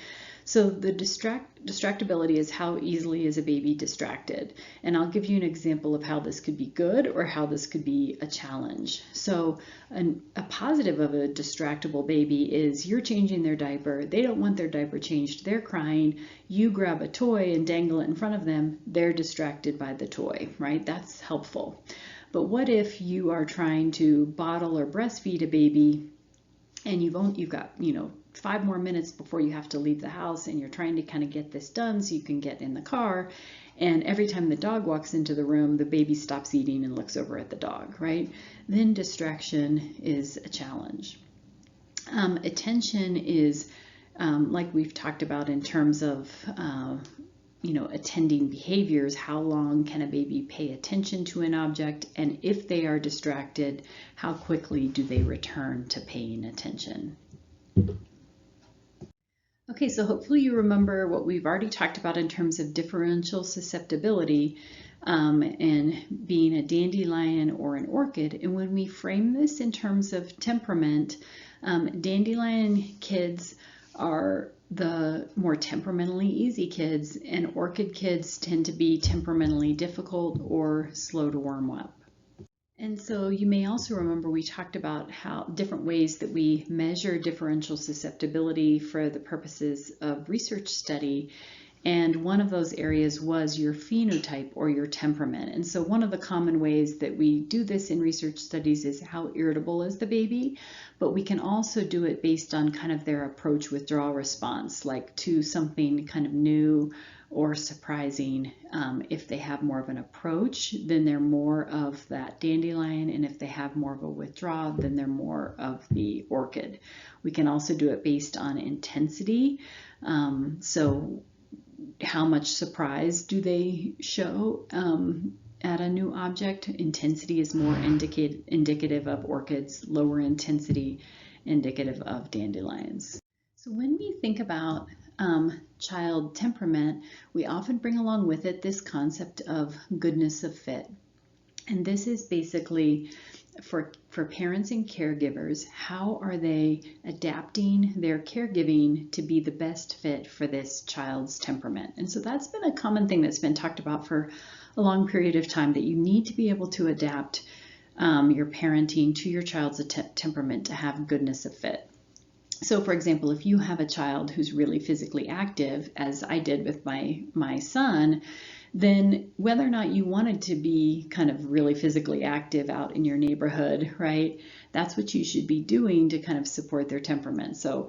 So the distractibility is how easily is a baby distracted. And I'll give you an example of how this could be good or how this could be a challenge. So a positive of a distractible baby is you're changing their diaper. They don't want their diaper changed. They're crying. You grab a toy and dangle it in front of them. They're distracted by the toy, right? That's helpful. But what if you are trying to bottle or breastfeed a baby, and you've got 5 more minutes before you have to leave the house, and you're trying to kind of get this done so you can get in the car, and every time the dog walks into the room, the baby stops eating and looks over at the dog, right? Then distraction is a challenge. Attention is like we've talked about in terms of attending behaviors. How long can a baby pay attention to an object? And if they are distracted, how quickly do they return to paying attention? Okay, so hopefully you remember what we've already talked about in terms of differential susceptibility and being a dandelion or an orchid. And when we frame this in terms of temperament, dandelion kids are the more temperamentally easy kids, and orchid kids tend to be temperamentally difficult or slow to warm up. And so you may also remember we talked about how different ways that we measure differential susceptibility for the purposes of research study. And one of those areas was your phenotype or your temperament. And so one of the common ways that we do this in research studies is how irritable is the baby, but we can also do it based on kind of their approach withdrawal response, like to something kind of new or surprising. If they have more of an approach, then they're more of that dandelion, and if they have more of a withdrawal, then they're more of the orchid. We can also do it based on intensity. So how much surprise do they show at a new object? Intensity is more indicative of orchids, lower intensity indicative of dandelions. So when we think about child temperament, we often bring along with it this concept of goodness of fit. And this is basically for parents and caregivers, how are they adapting their caregiving to be the best fit for this child's temperament? And so that's been a common thing that's been talked about for a long period of time, that you need to be able to adapt your parenting to your child's temperament to have goodness of fit. So for example, if you have a child who's really physically active, as I did with my son, then whether or not you wanted to be kind of really physically active out in your neighborhood, right? That's what you should be doing to kind of support their temperament. So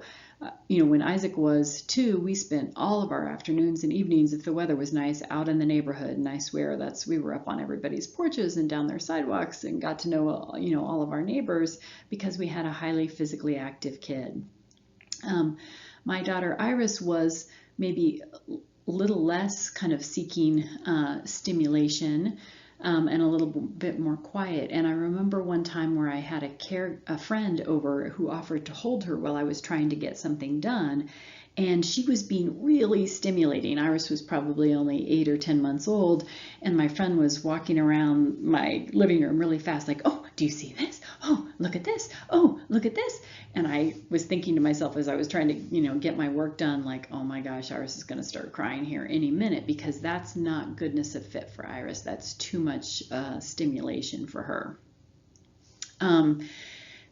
when Isaac was 2, we spent all of our afternoons and evenings, if the weather was nice, out in the neighborhood. And I swear we were up on everybody's porches and down their sidewalks and got to know, all of our neighbors because we had a highly physically active kid. My daughter Iris was maybe a little less kind of seeking stimulation. And a little bit more quiet. And I remember one time where I had a friend over who offered to hold her while I was trying to get something done. And she was being really stimulating. Iris was probably only 8 or 10 months old. And my friend was walking around my living room really fast, like, oh, do you see this? Oh, look at this. Oh, look at this. And I was thinking to myself as I was trying to, get my work done, like, oh my gosh, Iris is going to start crying here any minute, because that's not goodness of fit for Iris. That's too much stimulation for her.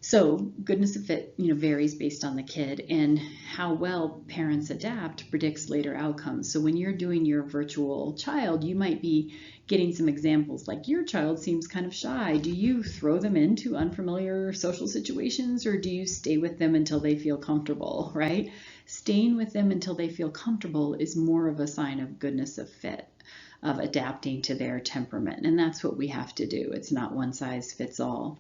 So goodness of fit, varies based on the kid, and how well parents adapt predicts later outcomes. So when you're doing your virtual child, you might be getting some examples like, your child seems kind of shy. Do you throw them into unfamiliar social situations, or do you stay with them until they feel comfortable, right? Staying with them until they feel comfortable is more of a sign of goodness of fit, of adapting to their temperament. And that's what we have to do. It's not one size fits all.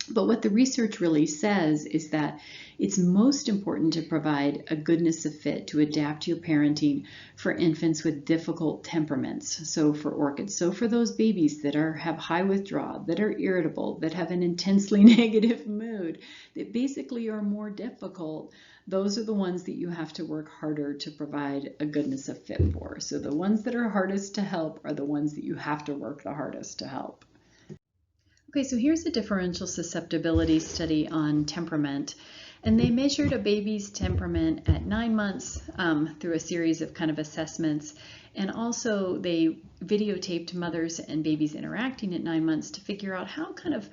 But what the research really says is that it's most important to provide a goodness of fit to adapt your parenting for infants with difficult temperaments. So for orchids, so for those babies that have high withdrawal, that are irritable, that have an intensely negative mood, that basically are more difficult, those are the ones that you have to work harder to provide a goodness of fit for. So the ones that are hardest to help are the ones that you have to work the hardest to help. Okay, so here's a differential susceptibility study on temperament, and they measured a baby's temperament at 9 months through a series of kind of assessments, and also they videotaped mothers and babies interacting at 9 months to figure out how kind of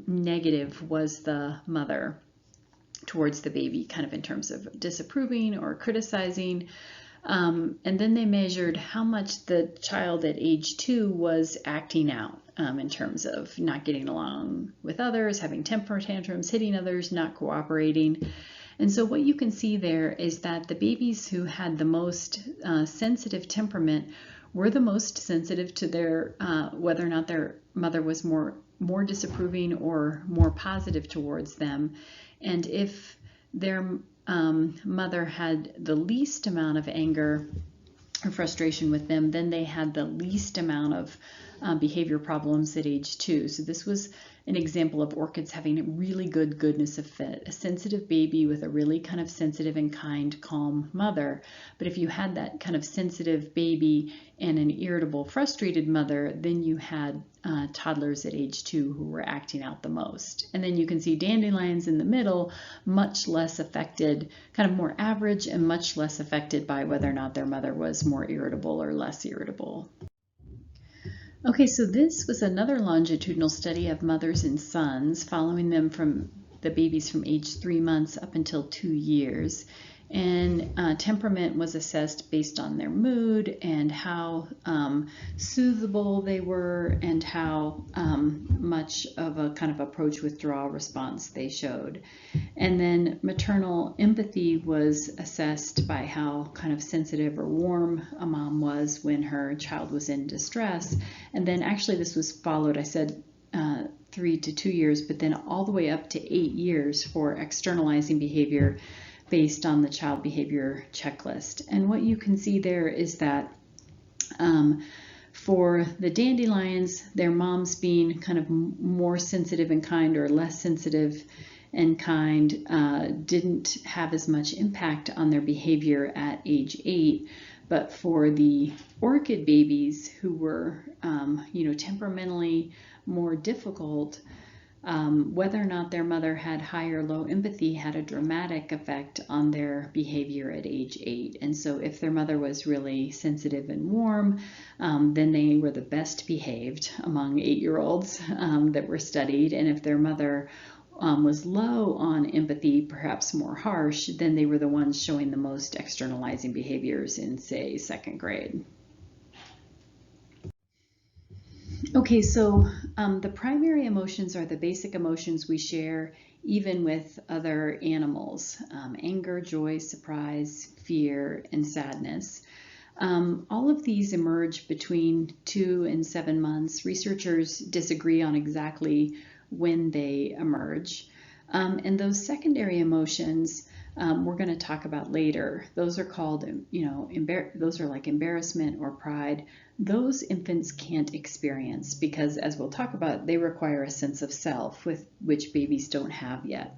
negative was the mother towards the baby, kind of in terms of disapproving or criticizing. And then they measured how much the child at age 2 was acting out in terms of not getting along with others, having temper tantrums, hitting others, not cooperating. And so what you can see there is that the babies who had the most sensitive temperament were the most sensitive to their whether or not their mother was more disapproving or more positive towards them. And if their mother had the least amount of anger or frustration with them, then they had the least amount of behavior problems at age 2. So this was an example of orchids having a really good goodness of fit, a sensitive baby with a really kind of sensitive and kind, calm mother. But if you had that kind of sensitive baby and an irritable, frustrated mother, then you had toddlers at age 2 who were acting out the most. And then you can see dandelions in the middle, much less affected, kind of more average, and much less affected by whether or not their mother was more irritable or less irritable. Okay, so this was another longitudinal study of mothers and sons, following them from the babies from age 3 months up until 2 years. And temperament was assessed based on their mood and how soothable they were and how much of a kind of approach withdrawal response they showed. And then maternal empathy was assessed by how kind of sensitive or warm a mom was when her child was in distress. And then actually this was followed, I said 3 to 2 years, but then all the way up to 8 years for externalizing behavior based on the child behavior checklist. And what you can see there is that for the dandelions, their moms being kind of more sensitive and kind or less sensitive and kind didn't have as much impact on their behavior at age 8. But for the orchid babies who were, temperamentally more difficult, whether or not their mother had high or low empathy had a dramatic effect on their behavior at age 8. And so if their mother was really sensitive and warm, then they were the best behaved among 8-year-olds that were studied. And if their mother was low on empathy, perhaps more harsh, then they were the ones showing the most externalizing behaviors in, say, 2nd grade. Okay, so the primary emotions are the basic emotions we share even with other animals. Anger, joy, surprise, fear, and sadness. All of these emerge between 2 and 7 months. Researchers disagree on exactly when they emerge. And those secondary emotions we're going to talk about later. Those are called, those are like embarrassment or pride. Those infants can't experience because, as we'll talk about, they require a sense of self, which babies don't have yet.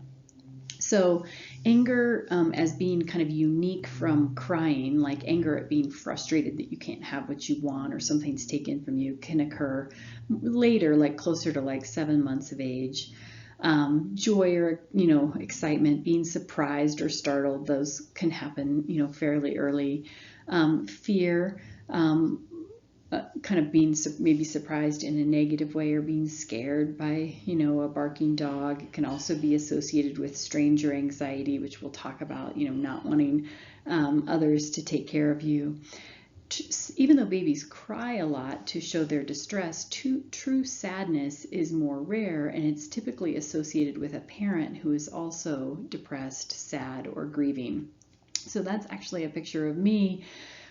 So anger as being kind of unique from crying, like anger at being frustrated that you can't have what you want or something's taken from you, can occur later, like closer to like 7 months of age. Joy or, excitement, being surprised or startled, those can happen, fairly early. Fear, kind of being maybe surprised in a negative way or being scared by, a barking dog. It can also be associated with stranger anxiety, which we'll talk about, not wanting others to take care of you. Even though babies cry a lot to show their distress, true sadness is more rare, and it's typically associated with a parent who is also depressed, sad, or grieving. So that's actually a picture of me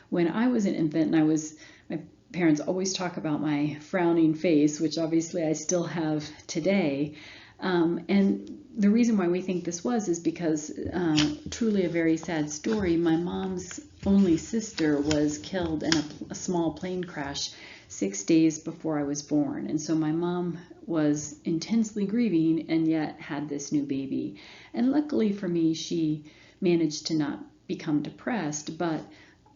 when I was an infant, and my parents always talk about my frowning face, which obviously I still have today. And the reason why we think this is because truly a very sad story. My mom's only sister was killed in a small plane crash 6 days before I was born. And so my mom was intensely grieving and yet had this new baby. And luckily for me, she managed to not become depressed, but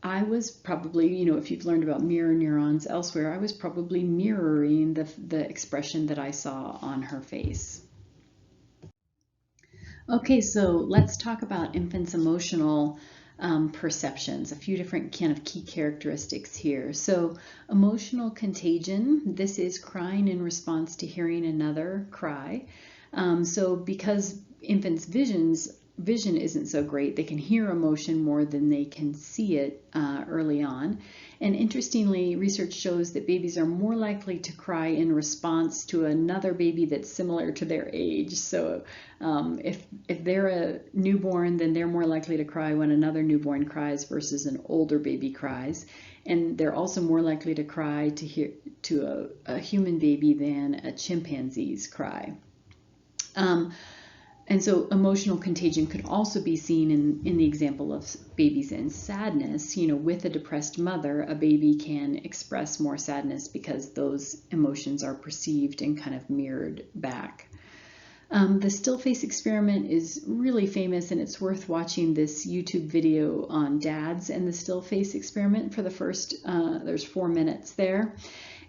I was probably, if you've learned about mirror neurons elsewhere, I was probably mirroring the expression that I saw on her face. Okay, so let's talk about infants' emotional perceptions, a few different kind of key characteristics here. So emotional contagion, this is crying in response to hearing another cry. So because infants' vision isn't so great, they can hear emotion more than they can see it early on. And interestingly, research shows that babies are more likely to cry in response to another baby that's similar to their age. So if they're a newborn, then they're more likely to cry when another newborn cries versus an older baby cries. And they're also more likely to cry to a human baby than a chimpanzee's cry. And so emotional contagion could also be seen in the example of babies in sadness. With a depressed mother, a baby can express more sadness because those emotions are perceived and kind of mirrored back. The still face experiment is really famous, and it's worth watching this YouTube video on dads and the still face experiment for the first, there's 4 minutes there.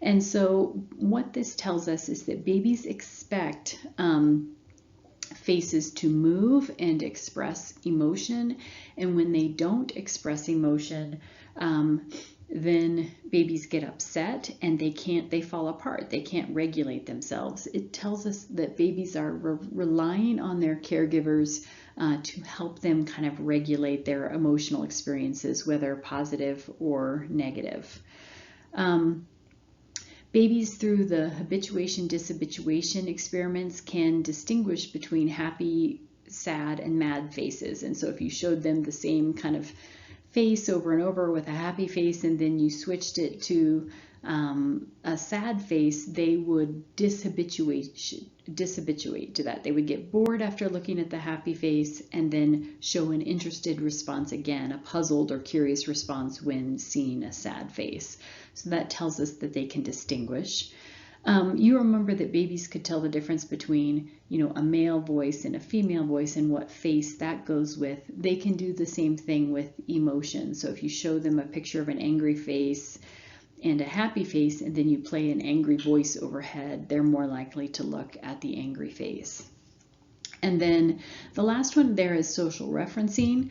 And so what this tells us is that babies expect faces to move and express emotion, and when they don't express emotion, then babies get upset and they fall apart. They can't regulate themselves. It tells us that babies are relying on their caregivers to help them kind of regulate their emotional experiences, whether positive or negative. Babies through the habituation-dishabituation experiments can distinguish between happy, sad, and mad faces. And so if you showed them the same kind of face over and over with a happy face and then you switched it to a sad face, they would dishabituate to that. They would get bored after looking at the happy face and then show an interested response again, a puzzled or curious response when seeing a sad face. So that tells us that they can distinguish. You remember that babies could tell the difference between, a male voice and a female voice and what face that goes with. They can do the same thing with emotion. So if you show them a picture of an angry face and a happy face, and then you play an angry voice overhead, they're more likely to look at the angry face. And then the last one there is social referencing.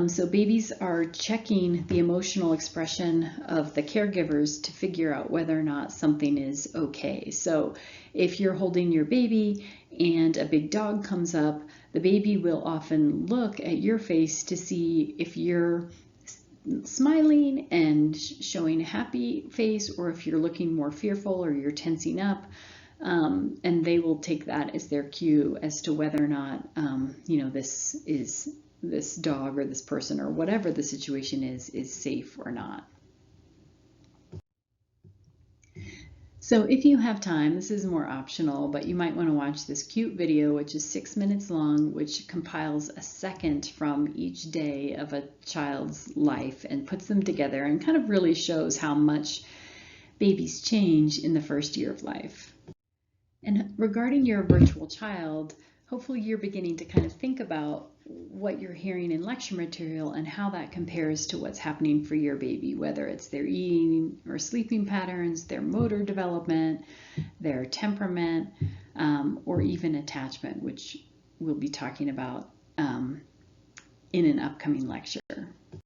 So babies are checking the emotional expression of the caregivers to figure out whether or not something is okay. So if you're holding your baby and a big dog comes up, the baby will often look at your face to see if you're smiling and showing a happy face, or if you're looking more fearful or you're tensing up. And they will take that as their cue as to whether or not, this dog or this person or whatever the situation is safe or not. So if you have time, this is more optional, but you might want to watch this cute video, which is 6 minutes long, which compiles a second from each day of a child's life and puts them together and kind of really shows how much babies change in the first year of life. And regarding your virtual child, hopefully you're beginning to kind of think about what you're hearing in lecture material and how that compares to what's happening for your baby, whether it's their eating or sleeping patterns, their motor development, their temperament, or even attachment, which we'll be talking about in an upcoming lecture.